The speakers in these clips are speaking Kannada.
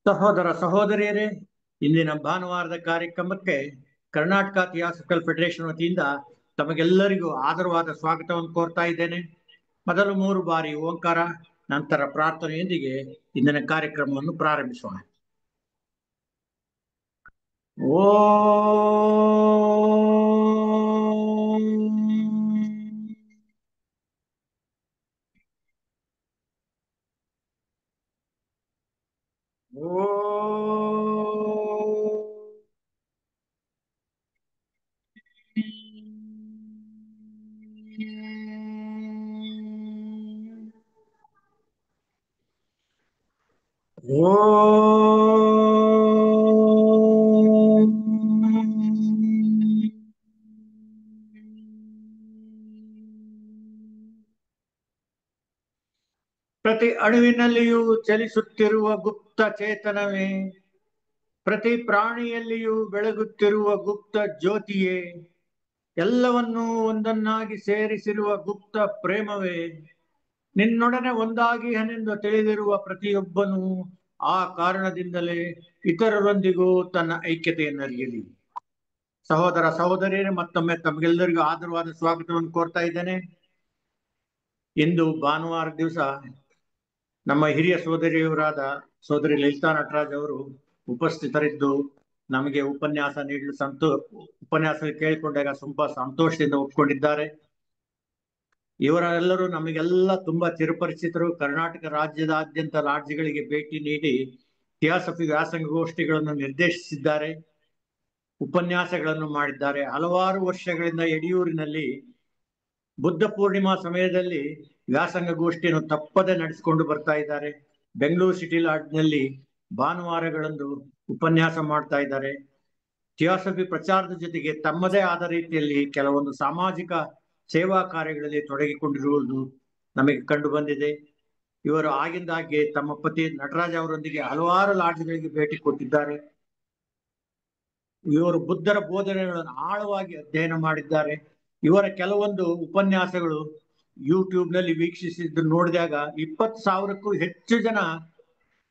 ಸಹೋದರ ಸಹೋದರಿಯರೇ, ಇಂದಿನ ಭಾನುವಾರದ ಕಾರ್ಯಕ್ರಮಕ್ಕೆ ಕರ್ನಾಟಕ ಥಿಯಾಸಫಿಕಲ್ ಫೆಡರೇಷನ್ ವತಿಯಿಂದ ತಮಗೆಲ್ಲರಿಗೂ ಆದರವಾದ ಸ್ವಾಗತವನ್ನು ಕೋರ್ತಾ ಇದ್ದೇನೆ. ಮೊದಲು 3 ಬಾರಿ ಓಂಕಾರ, ನಂತರ ಪ್ರಾರ್ಥನೆಯೊಂದಿಗೆ ಇಂದಿನ ಕಾರ್ಯಕ್ರಮವನ್ನು ಪ್ರಾರಂಭಿಸೋಣ. ಓ ಪ್ರತಿ ಅಣುವಿನಲ್ಲಿಯೂ ಚಲಿಸುತ್ತಿರುವ ಗುಪ್ತ ಚೇತನವೇ, ಪ್ರತಿ ಪ್ರಾಣಿಯಲ್ಲಿಯೂ ಬೆಳಗುತ್ತಿರುವ ಗುಪ್ತ ಜ್ಯೋತಿಯೇ, ಎಲ್ಲವನ್ನೂ ಒಂದನ್ನಾಗಿ ಸೇರಿಸಿರುವ ಗುಪ್ತ ಪ್ರೇಮವೇ, ನಿನ್ನೊಡನೆ ಒಂದಾಗಿ ಹನೆಂದು ತಿಳಿದಿರುವ ಪ್ರತಿಯೊಬ್ಬನೂ ಆ ಕಾರಣದಿಂದಲೇ ಇತರರೊಂದಿಗೂ ತನ್ನ ಐಕ್ಯತೆಯನ್ನು ಅರಿಯಲಿ. ಸಹೋದರ ಸಹೋದರಿಯರೇ, ಮತ್ತೊಮ್ಮೆ ತಮಗೆಲ್ಲರಿಗೂ ಆದರವಾದ ಸ್ವಾಗತವನ್ನು ಕೋರ್ತಾ ಇದ್ದೇನೆ. ಇಂದು ಭಾನುವಾರ ದಿವಸ ನಮ್ಮ ಹಿರಿಯ ಸೋದರಿಯವರಾದ ಸೋದರಿ ಲಲಿತಾ ನಟರಾಜ್ ಅವರು ಉಪಸ್ಥಿತರಿದ್ದು ನಮಗೆ ಉಪನ್ಯಾಸ ನೀಡಲು ಉಪನ್ಯಾಸ ಕೇಳಿಕೊಂಡಾಗ ತುಂಬಾ ಸಂತೋಷದಿಂದ ಒಪ್ಪಿಕೊಂಡಿದ್ದಾರೆ. ಇವರೆಲ್ಲರೂ ನಮಗೆಲ್ಲ ತುಂಬಾ ಚಿರಪರಿಚಿತರು. ಕರ್ನಾಟಕ ರಾಜ್ಯದಾದ್ಯಂತ ಲಾಡ್ಜ್ಗಳಿಗೆ ಭೇಟಿ ನೀಡಿ ಥಿಯಾಸಫಿ ವ್ಯಾಸಂಗಗೋಷ್ಠಿಗಳನ್ನು ನಿರ್ದೇಶಿಸಿದ್ದಾರೆ, ಉಪನ್ಯಾಸಗಳನ್ನು ಮಾಡಿದ್ದಾರೆ. ಹಲವಾರು ವರ್ಷಗಳಿಂದ ಯಡಿಯೂರಿನಲ್ಲಿ ಬುದ್ಧ ಪೂರ್ಣಿಮಾ ಸಮಯದಲ್ಲಿ ವ್ಯಾಸಂಗಗೋಷ್ಠಿಯನ್ನು ತಪ್ಪದೆ ನಡೆಸಿಕೊಂಡು ಬರ್ತಾ ಇದ್ದಾರೆ. ಬೆಂಗಳೂರು ಸಿಟಿ ಲಾಡ್ಜ್ನಲ್ಲಿ ಭಾನುವಾರಗಳಂದು ಉಪನ್ಯಾಸ ಮಾಡ್ತಾ ಇದ್ದಾರೆ. ಥಿಯಾಸಫಿ ಪ್ರಚಾರದ ಜೊತೆಗೆ ತಮ್ಮದೇ ಆದ ರೀತಿಯಲ್ಲಿ ಕೆಲವೊಂದು ಸಾಮಾಜಿಕ ಸೇವಾ ಕಾರ್ಯಗಳಲ್ಲಿ ತೊಡಗಿಕೊಂಡಿರುವುದು ನಮಗೆ ಕಂಡು ಬಂದಿದೆ. ಇವರು ಆಗಿಂದಾಗ್ಗೆ ತಮ್ಮ ಪತಿ ನಟರಾಜ್ ಅವರೊಂದಿಗೆ ಹಲವಾರು ಲಾಡ್ಜ್ಗಳಿಗೆ ಭೇಟಿ ಕೊಟ್ಟಿದ್ದಾರೆ. ಇವರು ಬುದ್ಧರ ಬೋಧನೆಗಳನ್ನು ಆಳವಾಗಿ ಅಧ್ಯಯನ ಮಾಡಿದ್ದಾರೆ. ಇವರ ಕೆಲವೊಂದು ಉಪನ್ಯಾಸಗಳು ಯೂಟ್ಯೂಬ್ ನಲ್ಲಿ ವೀಕ್ಷಿಸಿದ್ದು ನೋಡಿದಾಗ 20,000ಕ್ಕೂ ಹೆಚ್ಚು ಜನ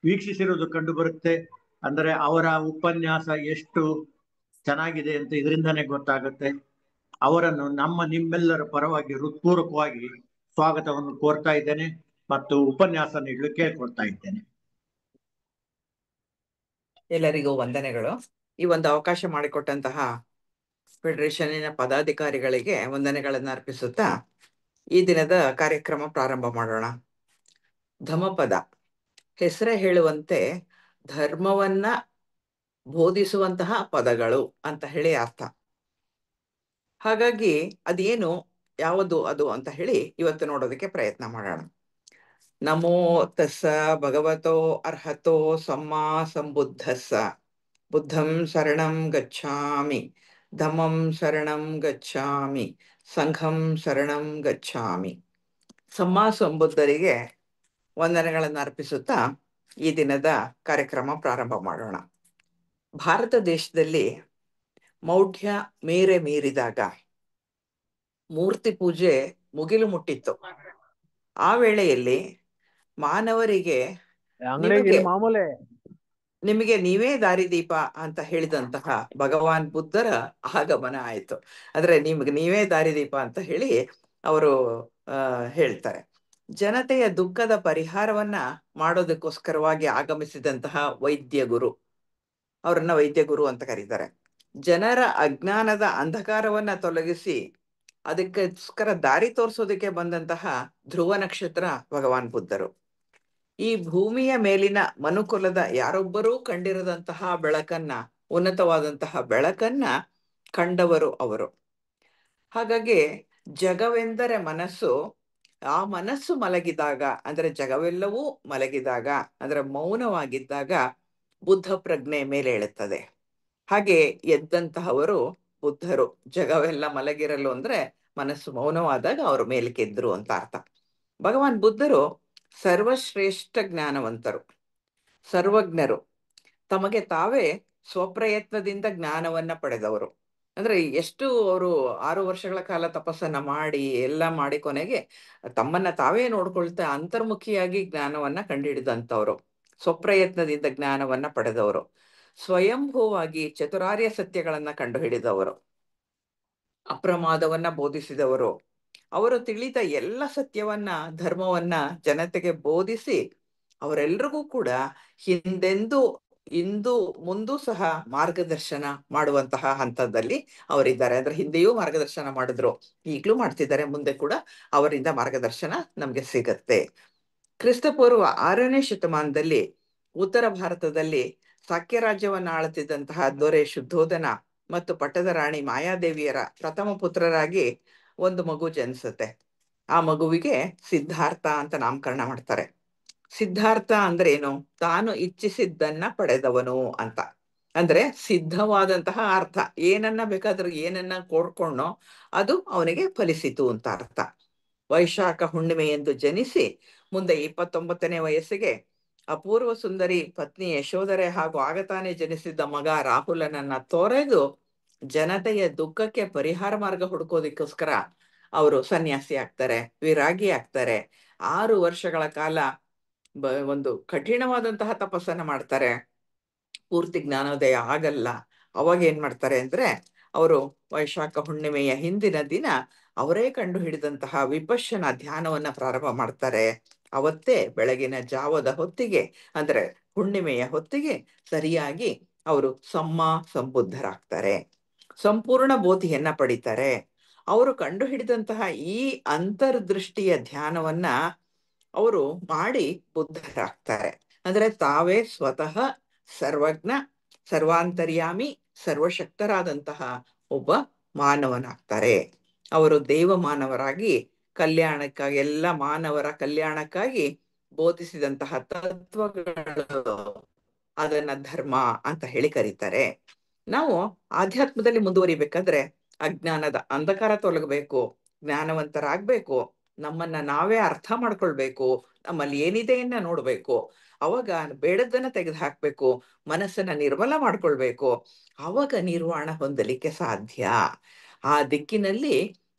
ವೀಕ್ಷಿಸಿರುವುದು ಕಂಡು ಬರುತ್ತೆ. ಅಂದ್ರೆ ಅವರ ಉಪನ್ಯಾಸ ಎಷ್ಟು ಚೆನ್ನಾಗಿದೆ ಅಂತ ಇದರಿಂದಾನೇ ಗೊತ್ತಾಗುತ್ತೆ. ಅವರನ್ನು ನಿಮ್ಮೆಲ್ಲರ ಪರವಾಗಿ ಹೃತ್ಪೂರ್ವಕವಾಗಿ ಸ್ವಾಗತವನ್ನು ಕೋರ್ತಾ ಇದ್ದೇನೆ ಮತ್ತು ಉಪನ್ಯಾಸ ನೀಡಲು ಕೇಳ್ಕೊಳ್ತಾ ಇದ್ದೇನೆ. ಎಲ್ಲರಿಗೂ ವಂದನೆಗಳು. ಈ ಒಂದು ಅವಕಾಶ ಮಾಡಿಕೊಟ್ಟಂತಹ ಫೆಡರೇಷನ್ನಿನ ಪದಾಧಿಕಾರಿಗಳಿಗೆ ವಂದನೆಗಳನ್ನು ಅರ್ಪಿಸುತ್ತಾ ಈ ದಿನದ ಕಾರ್ಯಕ್ರಮ ಪ್ರಾರಂಭ ಮಾಡೋಣ. ಧಮ್ಮಪದ ಹೆಸರೇ ಹೇಳುವಂತೆ ಧರ್ಮವನ್ನ ಬೋಧಿಸುವಂತಹ ಪದಗಳು ಅಂತ ಹೇಳಿ ಅರ್ಥ. ಹಾಗಾಗಿ ಅದೇನು, ಯಾವುದು ಅದು ಅಂತ ಹೇಳಿ ಇವತ್ತು ನೋಡೋದಕ್ಕೆ ಪ್ರಯತ್ನ ಮಾಡೋಣ. ನಮೋ ತಸ್ಸ ಭಗವತೋ ಅರ್ಹತೋ ಸಮ್ಮಾ ಸಂಬುದ್ಧಸ್ಸ, ಬುದ್ಧಂ ಶರಣಂ ಗಚ್ಛಾಮಿ, ಧಮ್ಮಂ ಶರಣಂ ಗಚ್ಛಾಮಿ, ಸಂಘಂ ಶರಣಂ ಗಚ್ಛಾಮಿ. ಸಮ್ಮಾ ಸಂಬುದ್ಧರಿಗೆ ವಂದನೆಗಳನ್ನು ಅರ್ಪಿಸುತ್ತಾ ಈ ದಿನದ ಕಾರ್ಯಕ್ರಮ ಪ್ರಾರಂಭ ಮಾಡೋಣ. ಭಾರತ ದೇಶದಲ್ಲಿ ಮೌಢ್ಯ ಮೀರಿದಾಗ ಮೂರ್ತಿ ಪೂಜೆ ಮುಗಿಲು ಮುಟ್ಟಿತ್ತು. ಆ ವೇಳೆಯಲ್ಲಿ ಮಾನವರಿಗೆ ನಿಮಗೆ ನೀವೇ ದಾರಿದೀಪ ಅಂತ ಹೇಳಿದಂತಹ ಭಗವಾನ್ ಬುದ್ಧರ ಆಗಮನ ಆಯಿತು. ಅಂದ್ರೆ ನಿಮ್ಗೆ ನೀವೇ ದಾರಿದೀಪ ಅಂತ ಹೇಳಿ ಅವರು ಹೇಳ್ತಾರೆ. ಜನತೆಯ ದುಃಖದ ಪರಿಹಾರವನ್ನ ಮಾಡೋದಕ್ಕೋಸ್ಕರವಾಗಿ ಆಗಮಿಸಿದಂತಹ ವೈದ್ಯ ಗುರು, ಅವರನ್ನ ವೈದ್ಯ ಗುರು ಅಂತ ಕರೀತಾರೆ. ಜನರ ಅಜ್ಞಾನದ ಅಂಧಕಾರವನ್ನ ತೊಲಗಿಸಿ ಅದಕ್ಕೋಸ್ಕರ ದಾರಿ ತೋರಿಸೋದಕ್ಕೆ ಬಂದಂತಹ ಧ್ರುವ ನಕ್ಷತ್ರ ಭಗವಾನ್ ಬುದ್ಧರು. ಈ ಭೂಮಿಯ ಮೇಲಿನ ಮನುಕುಲದ ಯಾರೊಬ್ಬರೂ ಕಂಡಿರದಂತಹ ಬೆಳಕನ್ನ, ಉನ್ನತವಾದಂತಹ ಬೆಳಕನ್ನ ಕಂಡವರು ಅವರು. ಹಾಗಾಗಿ ಜಗವೆಂದರೆ ಮನಸ್ಸು, ಆ ಮನಸ್ಸು ಮಲಗಿದಾಗ ಅಂದ್ರೆ ಜಗವೆಲ್ಲವೂ ಮಲಗಿದಾಗ ಅಂದ್ರೆ ಮೌನವಾಗಿದ್ದಾಗ ಬುದ್ಧ ಪ್ರಜ್ಞೆ ಮೇಲೆ ಏಳುತ್ತದೆ. ಹಾಗೆ ಎದ್ದಂತಹವರು ಬುದ್ಧರು. ಜಗವೆಲ್ಲ ಮಲಗಿರಲು ಅಂದ್ರೆ ಮನಸ್ಸು ಮೌನವಾದಾಗ ಅವರು ಮೇಲಕ್ಕೆದ್ರು ಅಂತ ಅರ್ಥ. ಭಗವಾನ್ ಬುದ್ಧರು ಸರ್ವಶ್ರೇಷ್ಠ ಜ್ಞಾನವಂತರು, ಸರ್ವಜ್ಞರು. ತಮಗೆ ತಾವೇ ಸ್ವಪ್ರಯತ್ನದಿಂದ ಜ್ಞಾನವನ್ನ ಪಡೆದವರು. ಅಂದ್ರೆ ಎಷ್ಟು ಅವರು 6 ವರ್ಷಗಳ ಕಾಲ ತಪಸ್ಸನ್ನ ಮಾಡಿ ಎಲ್ಲ ಮಾಡಿ ಕೊನೆಗೆ ತಮ್ಮನ್ನ ತಾವೇ ನೋಡ್ಕೊಳ್ತಾ ಅಂತರ್ಮುಖಿಯಾಗಿ ಜ್ಞಾನವನ್ನ ಕಂಡುಹಿಡಿದಂಥವ್ರು. ಸ್ವಪ್ರಯತ್ನದಿಂದ ಜ್ಞಾನವನ್ನ ಪಡೆದವರು, ಸ್ವಯಂಭೂವಾಗಿ ಚತುರಾರ್ಯ ಸತ್ಯಗಳನ್ನ ಕಂಡುಹಿಡಿದವರು, ಅಪ್ರಮಾದವನ್ನ ಬೋಧಿಸಿದವರು, ಅವರು ತಿಳಿದ ಎಲ್ಲ ಸತ್ಯವನ್ನ ಧರ್ಮವನ್ನ ಜನತೆಗೆ ಬೋಧಿಸಿ ಅವರೆಲ್ರಿಗೂ ಕೂಡ ಹಿಂದೆಂದೂ ಇಂದು ಮುಂದೂ ಸಹ ಮಾರ್ಗದರ್ಶನ ಮಾಡುವಂತಹ ಹಂತದಲ್ಲಿ ಅವರಿದ್ದಾರೆ. ಅಂದ್ರೆ ಹಿಂದೆಯೂ ಮಾರ್ಗದರ್ಶನ ಮಾಡಿದ್ರು, ಈಗಲೂ ಮಾಡ್ತಿದ್ದಾರೆ, ಮುಂದೆ ಕೂಡ ಅವರಿಂದ ಮಾರ್ಗದರ್ಶನ ನಮ್ಗೆ ಸಿಗತ್ತೆ. ಕ್ರಿಸ್ತಪೂರ್ವ 6ನೇ ಶತಮಾನದಲ್ಲಿ ಉತ್ತರ ಭಾರತದಲ್ಲಿ ಸಾಕ್ಯ ರಾಜ್ಯವನ್ನ ಆಳುತ್ತಿದ್ದಂತಹ ದೊರೆ ಶುದ್ಧೋಧನ ಮತ್ತು ಪಟ್ಟದ ರಾಣಿ ಮಾಯಾದೇವಿಯರ ಪ್ರಥಮ ಪುತ್ರರಾಗಿ ಒಂದು ಮಗು ಜನಿಸುತ್ತೆ. ಆ ಮಗುವಿಗೆ ಸಿದ್ಧಾರ್ಥ ಅಂತ ನಾಮಕರಣ ಮಾಡ್ತಾರೆ. ಸಿದ್ಧಾರ್ಥ ಅಂದ್ರೆ ಏನು? ತಾನು ಇಚ್ಛಿಸಿದ್ದನ್ನ ಪಡೆದವನು ಅಂತ. ಅಂದ್ರೆ ಸಿದ್ಧವಾದಂತಹ ಅರ್ಥ, ಏನನ್ನ ಬೇಕಾದ್ರೂ ಏನನ್ನ ಕೋಡ್ಕೊಂಡೋ ಅದು ಅವನಿಗೆ ಫಲಿಸಿತು ಅಂತ ಅರ್ಥ. ವೈಶಾಖ ಹುಣ್ಣಿಮೆ ಎಂದು ಜನಿಸಿ ಮುಂದೆ 29ನೇ ವಯಸ್ಸಿಗೆ ಅಪೂರ್ವ ಸುಂದರಿ ಪತ್ನಿ ಯಶೋಧರೆ ಹಾಗೂ ಆಗತಾನೆ ಜನಿಸಿದ್ದ ಮಗ ರಾಹುಲನನ್ನ ತೊರೆದು ಜನತೆಯ ದುಃಖಕ್ಕೆ ಪರಿಹಾರ ಮಾರ್ಗ ಹುಡುಕೋದಕ್ಕೋಸ್ಕರ ಅವರು ಸನ್ಯಾಸಿ ಆಗ್ತಾರೆ, ವಿರಾಗಿ ಆಗ್ತಾರೆ. 6 ವರ್ಷಗಳ ಕಾಲ ಒಂದು ಕಠಿಣವಾದಂತಹ ತಪಸ್ಸನ್ನ ಮಾಡ್ತಾರೆ. ಪೂರ್ತಿ ಜ್ಞಾನೋದಯ ಆಗಲ್ಲ. ಅವಾಗ ಏನ್ ಮಾಡ್ತಾರೆ ಅಂದ್ರೆ, ಅವರು ವೈಶಾಖ ಹುಣ್ಣಿಮೆಯ ಹಿಂದಿನ ದಿನ ಅವರೇ ಕಂಡು ಹಿಡಿದಂತಹ ವಿಪಶ್ಯನ ಧ್ಯಾನವನ್ನ ಪ್ರಾರಂಭ ಮಾಡ್ತಾರೆ. ಅವತ್ತೇ ಬೆಳಗಿನ ಜಾವದ ಹೊತ್ತಿಗೆ, ಅಂದ್ರೆ ಹುಣ್ಣಿಮೆಯ ಹೊತ್ತಿಗೆ ಸರಿಯಾಗಿ ಅವರು ಸಂಬುದ್ಧರಾಗ್ತಾರೆ, ಸಂಪೂರ್ಣ ಬೋಧಿಯನ್ನ ಪಡಿತಾರೆ. ಅವರು ಕಂಡು ಹಿಡಿದಂತಹ ಈ ಅಂತರ್ದೃಷ್ಟಿಯ ಧ್ಯಾನವನ್ನ ಅವರು ಮಾಡಿ ಬುದ್ಧರಾಗ್ತಾರೆ. ಅಂದ್ರೆ ತಾವೇ ಸ್ವತಃ ಸರ್ವಜ್ಞ, ಸರ್ವಾಂತರ್ಯಾಮಿ, ಸರ್ವಶಕ್ತರಾದಂತಹ ಒಬ್ಬ ಮಾನವನಾಗ್ತಾರೆ. ಅವರು ದೇವ ಮಾನವರಾಗಿ ಕಲ್ಯಾಣಕ್ಕಾಗಿ, ಎಲ್ಲ ಮಾನವರ ಕಲ್ಯಾಣಕ್ಕಾಗಿ ಬೋಧಿಸಿದಂತಹ ತತ್ವಗಳು, ಅದನ್ನ ಧರ್ಮ ಅಂತ ಹೇಳಿ ಕರೀತಾರೆ. ನಾವು ಆಧ್ಯಾತ್ಮದಲ್ಲಿ ಮುಂದುವರಿಬೇಕಾದ್ರೆ ಅಜ್ಞಾನದ ಅಂಧಕಾರ ತೊಲಗಬೇಕು, ಜ್ಞಾನವಂತರಾಗ್ಬೇಕು, ನಮ್ಮನ್ನ ನಾವೇ ಅರ್ಥ ಮಾಡ್ಕೊಳ್ಬೇಕು, ನಮ್ಮಲ್ಲಿ ಏನಿದೆಯನ್ನ ನೋಡ್ಬೇಕು, ಅವಾಗ ಬೇಡದನ್ನ ತೆಗೆದು ಹಾಕ್ಬೇಕು, ಮನಸ್ಸನ್ನ ನಿರ್ಮಲ ಮಾಡ್ಕೊಳ್ಬೇಕು, ಅವಾಗ ನಿರ್ವಾಣ ಹೊಂದಲಿಕ್ಕೆ ಸಾಧ್ಯ. ಆ ದಿಕ್ಕಿನಲ್ಲಿ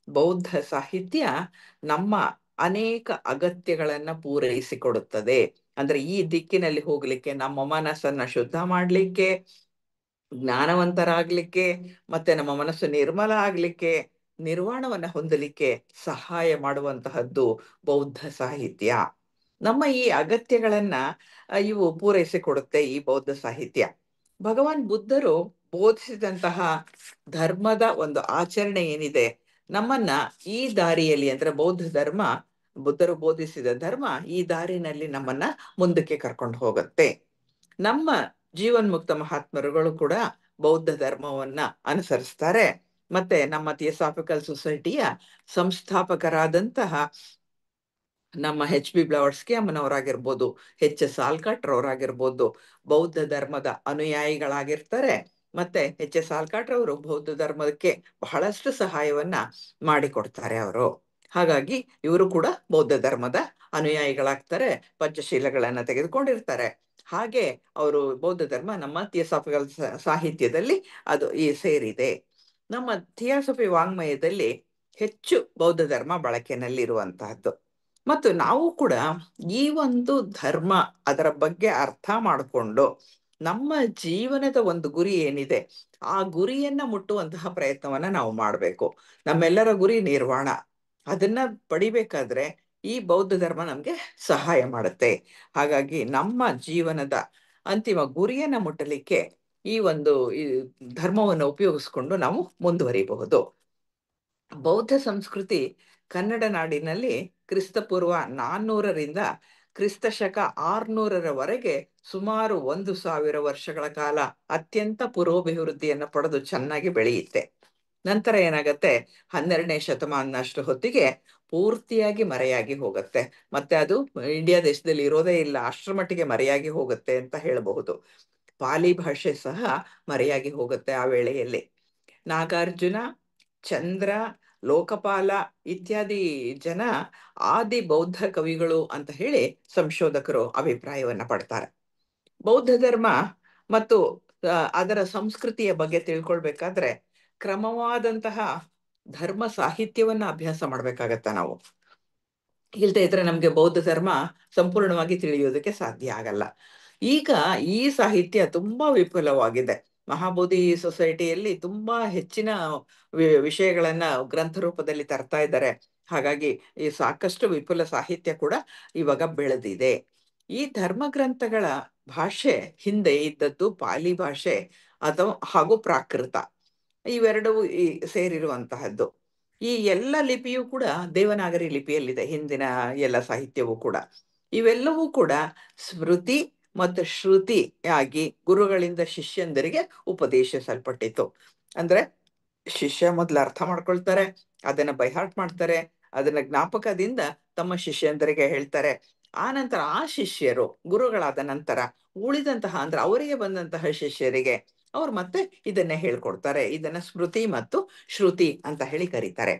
ಬೌದ್ಧ ಸಾಹಿತ್ಯ ನಮ್ಮ ಅನೇಕ ಅಗತ್ಯಗಳನ್ನ ಪೂರೈಸಿಕೊಡುತ್ತದೆ. ಅಂದ್ರೆ ಈ ದಿಕ್ಕಿನಲ್ಲಿ ಹೋಗ್ಲಿಕ್ಕೆ, ನಮ್ಮ ಮನಸ್ಸನ್ನ ಶುದ್ಧ ಮಾಡ್ಲಿಕ್ಕೆ, ಜ್ಞಾನವಂತರಾಗ್ಲಿಕ್ಕೆ, ಮತ್ತೆ ನಮ್ಮ ಮನಸ್ಸು ನಿರ್ಮಲ ಆಗ್ಲಿಕ್ಕೆ, ನಿರ್ವಾಣವನ್ನ ಹೊಂದಲಿಕ್ಕೆ ಸಹಾಯ ಮಾಡುವಂತಹದ್ದು ಬೌದ್ಧ ಸಾಹಿತ್ಯ. ನಮ್ಮ ಈ ಅಗತ್ಯಗಳನ್ನ ಇವು ಪೂರೈಸಿಕೊಡುತ್ತೆ ಈ ಬೌದ್ಧ ಸಾಹಿತ್ಯ. ಭಗವಾನ್ ಬುದ್ಧರು ಬೋಧಿಸಿದಂತಹ ಧರ್ಮದ ಒಂದು ಆಚರಣೆ ಏನಿದೆ, ನಮ್ಮನ್ನ ಈ ದಾರಿಯಲ್ಲಿ, ಅಂದ್ರೆ ಬೌದ್ಧ ಧರ್ಮ, ಬುದ್ಧರು ಬೋಧಿಸಿದ ಧರ್ಮ ಈ ದಾರಿನಲ್ಲಿ ನಮ್ಮನ್ನ ಮುಂದಕ್ಕೆ ಕರ್ಕೊಂಡು ಹೋಗುತ್ತೆ. ನಮ್ಮ ಜೀವನ್ಮುಕ್ತ ಮಹಾತ್ಮರುಗಳು ಕೂಡ ಬೌದ್ಧ ಧರ್ಮವನ್ನ ಅನುಸರಿಸ್ತಾರೆ. ಮತ್ತೆ ನಮ್ಮ ಥಿಯೋಸಾಫಿಕಲ್ ಸೊಸೈಟಿಯ ಸಂಸ್ಥಾಪಕರಾದಂತಹ ನಮ್ಮ HB ಬ್ಲವರ್ಸ್ಕಿ ಅಮ್ಮನವರಾಗಿರ್ಬೋದು, HS ಆಲ್ಕಾಟ್ರ್ ಅವರಾಗಿರ್ಬೋದು ಬೌದ್ಧ ಧರ್ಮದ ಅನುಯಾಯಿಗಳಾಗಿರ್ತಾರೆ. ಮತ್ತೆ HS ಆಲ್ಕಾಟ್ರ್ ಅವರು ಬೌದ್ಧ ಧರ್ಮಕ್ಕೆ ಬಹಳಷ್ಟು ಸಹಾಯವನ್ನ ಮಾಡಿಕೊಡ್ತಾರೆ ಅವರು. ಹಾಗಾಗಿ ಇವರು ಕೂಡ ಬೌದ್ಧ ಧರ್ಮದ ಅನುಯಾಯಿಗಳಾಗ್ತಾರೆ, ಪಂಚಶೀಲಗಳನ್ನ ತೆಗೆದುಕೊಂಡಿರ್ತಾರೆ. ಹಾಗೆ ಅವರು ಬೌದ್ಧ ಧರ್ಮ ನಮ್ಮ ಥಿಯೋಸಾಫಿಕಲ್ ಸಾಹಿತ್ಯದಲ್ಲಿ ಅದು ಸೇರಿದೆ. ನಮ್ಮ ಥಿಯೋಸಫಿ ವಾಂಗ್ಮಯದಲ್ಲಿ ಹೆಚ್ಚು ಬೌದ್ಧ ಧರ್ಮ ಬಳಕೆಯಲ್ಲಿರುವಂತಹದ್ದು. ಮತ್ತು ನಾವು ಕೂಡ ಈ ಒಂದು ಧರ್ಮ, ಅದರ ಬಗ್ಗೆ ಅರ್ಥ ಮಾಡಿಕೊಂಡು ನಮ್ಮ ಜೀವನದ ಒಂದು ಗುರಿ ಏನಿದೆ, ಆ ಗುರಿಯನ್ನ ಮುಟ್ಟುವಂತಹ ಪ್ರಯತ್ನವನ್ನ ನಾವು ಮಾಡಬೇಕು. ನಮ್ಮೆಲ್ಲರ ಗುರಿ ನಿರ್ವಾಣ. ಅದನ್ನ ಪಡಿಬೇಕಾದ್ರೆ ಈ ಬೌದ್ಧ ಧರ್ಮ ನಮ್ಗೆ ಸಹಾಯ ಮಾಡುತ್ತೆ. ಹಾಗಾಗಿ ನಮ್ಮ ಜೀವನದ ಅಂತಿಮ ಗುರಿಯನ್ನ ಮುಟ್ಟಲಿಕ್ಕೆ ಈ ಒಂದು ಧರ್ಮವನ್ನು ಉಪಯೋಗಿಸ್ಕೊಂಡು ನಾವು ಮುಂದುವರಿಬಹುದು. ಬೌದ್ಧ ಸಂಸ್ಕೃತಿ ಕನ್ನಡ ನಾಡಿನಲ್ಲಿ ಕ್ರಿಸ್ತಪೂರ್ವ 400ರಿಂದ ಕ್ರಿಸ್ತಶಕ 600ರವರೆಗೆ ಸುಮಾರು 1000 ವರ್ಷಗಳ ಕಾಲ ಅತ್ಯಂತ ಪುರೋಭಿವೃದ್ಧಿಯನ್ನು ಪಡೆದು ಚೆನ್ನಾಗಿ ಬೆಳೆಯುತ್ತೆ. ನಂತರ ಏನಾಗತ್ತೆ, 12ನೇ ಶತಮಾನದಷ್ಟು ಹೊತ್ತಿಗೆ ಪೂರ್ತಿಯಾಗಿ ಮರೆಯಾಗಿ ಹೋಗುತ್ತೆ. ಮತ್ತೆ ಅದು ಇಂಡಿಯಾ ದೇಶದಲ್ಲಿ ಇರೋದೇ ಇಲ್ಲ, ಅಷ್ಟರ ಮಟ್ಟಿಗೆ ಮರೆಯಾಗಿ ಹೋಗುತ್ತೆ ಅಂತ ಹೇಳಬಹುದು. ಪಾಲಿ ಭಾಷೆ ಸಹ ಮರೆಯಾಗಿ ಹೋಗುತ್ತೆ ಆ ವೇಳೆಯಲ್ಲಿ. ನಾಗಾರ್ಜುನ, ಚಂದ್ರ, ಲೋಕಪಾಲ ಇತ್ಯಾದಿ ಜನ ಆದಿ ಬೌದ್ಧ ಕವಿಗಳು ಅಂತ ಹೇಳಿ ಸಂಶೋಧಕರು ಅಭಿಪ್ರಾಯವನ್ನ ಪಡ್ತಾರೆ. ಬೌದ್ಧ ಧರ್ಮ ಮತ್ತು ಅದರ ಸಂಸ್ಕೃತಿಯ ಬಗ್ಗೆ ತಿಳ್ಕೊಳ್ಬೇಕಾದ್ರೆ ಕ್ರಮವಾದಂತಹ ಧರ್ಮ ಸಾಹಿತ್ಯವನ್ನ ಅಭ್ಯಾಸ ಮಾಡ್ಬೇಕಾಗತ್ತ ನಾವು. ಇಲ್ದೇ ಇದ್ರೆ ನಮ್ಗೆ ಬೌದ್ಧ ಧರ್ಮ ಸಂಪೂರ್ಣವಾಗಿ ತಿಳಿಯೋದಕ್ಕೆ ಸಾಧ್ಯ ಆಗಲ್ಲ. ಈಗ ಈ ಸಾಹಿತ್ಯ ತುಂಬಾ ವಿಪುಲವಾಗಿದೆ. ಮಹಾಬೋಧಿ ಸೊಸೈಟಿಯಲ್ಲಿ ತುಂಬಾ ಹೆಚ್ಚಿನ ವಿಷಯಗಳನ್ನ ಗ್ರಂಥ ರೂಪದಲ್ಲಿ ತರ್ತಾ ಇದ್ದಾರೆ. ಹಾಗಾಗಿ ಈ ಸಾಕಷ್ಟು ವಿಪುಲ ಸಾಹಿತ್ಯ ಕೂಡ ಇವಾಗ ಬೆಳೆದಿದೆ. ಈ ಧರ್ಮ ಗ್ರಂಥಗಳ ಭಾಷೆ ಹಿಂದೆ ಇದ್ದದ್ದು ಪಾಲಿ ಭಾಷೆ ಅಥವಾ ಹಾಗೂ ಪ್ರಾಕೃತ, ಇವೆರಡೂ ಸೇರಿರುವಂತಹದ್ದು. ಈ ಎಲ್ಲ ಲಿಪಿಯೂ ಕೂಡ ದೇವನಾಗರಿ ಲಿಪಿಯಲ್ಲಿದೆ, ಹಿಂದಿನ ಎಲ್ಲ ಸಾಹಿತ್ಯವೂ ಕೂಡ. ಇವೆಲ್ಲವೂ ಕೂಡ ಸ್ಮೃತಿ ಮತ್ತು ಶ್ರುತಿಯಾಗಿ ಗುರುಗಳಿಂದ ಶಿಷ್ಯಂದರಿಗೆ ಉಪದೇಶಿಸಲ್ಪಟ್ಟಿತು. ಅಂದ್ರೆ ಶಿಷ್ಯ ಮೊದಲು ಅರ್ಥ ಮಾಡ್ಕೊಳ್ತಾರೆ, ಅದನ್ನ ಬೈಹಾರ್ಟ್ ಮಾಡ್ತಾರೆ, ಅದನ್ನ ಜ್ಞಾಪಕದಿಂದ ತಮ್ಮ ಶಿಷ್ಯಂದರಿಗೆ ಹೇಳ್ತಾರೆ. ಆ ನಂತರ ಆ ಶಿಷ್ಯರು ಗುರುಗಳಾದ ನಂತರ ಉಳಿದಂತಹ ಅಂದ್ರೆ ಅವರಿಗೆ ಬಂದಂತಹ ಶಿಷ್ಯರಿಗೆ ಅವ್ರು ಮತ್ತೆ ಇದನ್ನೇ ಹೇಳ್ಕೊಡ್ತಾರೆ. ಇದನ್ನ ಸ್ಮೃತಿ ಮತ್ತು ಶ್ರುತಿ ಅಂತ ಹೇಳಿ ಕರೀತಾರೆ.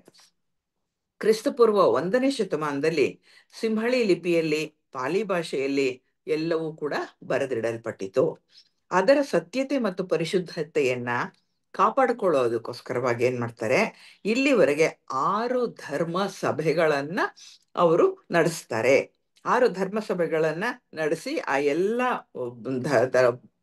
ಕ್ರಿಸ್ತಪೂರ್ವ 1ನೇ ಶತಮಾನದಲ್ಲಿ ಸಿಂಹಳಿ ಲಿಪಿಯಲ್ಲಿ, ಪಾಲಿ ಭಾಷೆಯಲ್ಲಿ ಎಲ್ಲವೂ ಕೂಡ ಬರೆದಿಡಲ್ಪಟ್ಟಿತು. ಅದರ ಸತ್ಯತೆ ಮತ್ತು ಪರಿಶುದ್ಧತೆಯನ್ನ ಕಾಪಾಡಿಕೊಳ್ಳೋದಕ್ಕೋಸ್ಕರವಾಗಿ ಏನ್ ಮಾಡ್ತಾರೆ, ಇಲ್ಲಿವರೆಗೆ 6 ಧರ್ಮ ಸಭೆಗಳನ್ನ ಅವರು ನಡೆಸ್ತಾರೆ. 6 ಧರ್ಮ ಸಭೆಗಳನ್ನ ನಡೆಸಿ ಆ ಎಲ್ಲ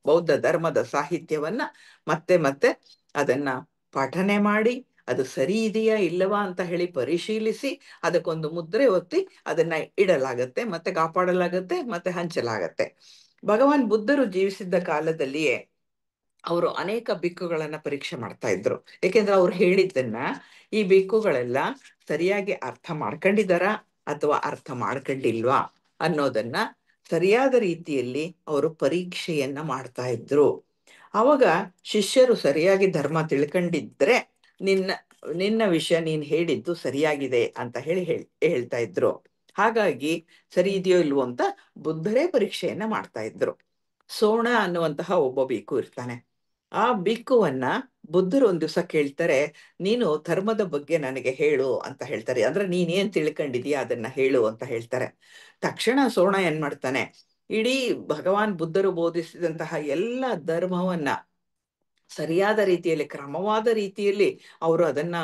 ಬೌದ್ಧ ಧರ್ಮದ ಸಾಹಿತ್ಯವನ್ನ ಮತ್ತೆ ಮತ್ತೆ ಅದನ್ನ ಪಠನೆ ಮಾಡಿ ಅದು ಸರಿ ಇದೆಯಾ ಇಲ್ಲವಾ ಅಂತ ಹೇಳಿ ಪರಿಶೀಲಿಸಿ ಅದಕ್ಕೊಂದು ಮುದ್ರೆ ಒತ್ತಿ ಅದನ್ನ ಇಡಲಾಗತ್ತೆ, ಮತ್ತೆ ಕಾಪಾಡಲಾಗತ್ತೆ, ಮತ್ತೆ ಹಂಚಲಾಗತ್ತೆ. ಭಗವಾನ್ ಬುದ್ಧರು ಜೀವಿಸಿದ್ದ ಕಾಲದಲ್ಲಿಯೇ ಅವರು ಅನೇಕ ಬಿಕ್ಕುಗಳನ್ನ ಪರೀಕ್ಷೆ ಮಾಡ್ತಾ ಇದ್ರು. ಏಕೆಂದ್ರೆ ಅವ್ರು ಹೇಳಿದ್ದನ್ನ ಈ ಬಿಕ್ಕುಗಳೆಲ್ಲ ಸರಿಯಾಗಿ ಅರ್ಥ ಮಾಡ್ಕೊಂಡಿದಾರ ಅಥವಾ ಅರ್ಥ ಮಾಡ್ಕೊಂಡಿಲ್ವಾ ಅನ್ನೋದನ್ನ ಸರಿಯಾದ ರೀತಿಯಲ್ಲಿ ಅವರು ಪರೀಕ್ಷೆಯನ್ನ ಮಾಡ್ತಾ ಇದ್ರು. ಅವಾಗ ಶಿಷ್ಯರು ಸರಿಯಾಗಿ ಧರ್ಮ ತಿಳ್ಕೊಂಡಿದ್ರೆ ನಿನ್ನ ನಿನ್ನ ವಿಷಯ ನೀನ್ ಹೇಳಿದ್ದು ಸರಿಯಾಗಿದೆ ಅಂತ ಹೇಳ್ತಾ ಇದ್ರು. ಹಾಗಾಗಿ ಸರಿ ಇದೆಯೋ ಇಲ್ವೋ ಅಂತ ಬುದ್ಧರೇ ಪರೀಕ್ಷೆಯನ್ನ ಮಾಡ್ತಾ ಇದ್ರು. ಸೋಣ ಅನ್ನುವಂತಹ ಒಬ್ಬ ಭಿಕ್ಕು ಇರ್ತಾನೆ. ಆ ಭಿಕ್ಕುವನ್ನ ಬುದ್ಧರು ಒಂದ್ ದಿವಸ ಕೇಳ್ತಾರೆ, ನೀನು ಧರ್ಮದ ಬಗ್ಗೆ ನನಗೆ ಹೇಳು ಅಂತ ಹೇಳ್ತಾರೆ. ಅಂದ್ರೆ ನೀನೇನ್ ತಿಳ್ಕೊಂಡಿದೀಯ ಅದನ್ನ ಹೇಳು ಅಂತ ಹೇಳ್ತಾರೆ. ತಕ್ಷಣ ಸೋಣ ಏನ್ ಮಾಡ್ತಾನೆ, ಇಡೀ ಭಗವಾನ್ ಬುದ್ಧರು ಬೋಧಿಸಿದಂತಹ ಎಲ್ಲ ಧರ್ಮವನ್ನ ಸರಿಯಾದ ರೀತಿಯಲ್ಲಿ, ಕ್ರಮವಾದ ರೀತಿಯಲ್ಲಿ ಅವರು ಅದನ್ನ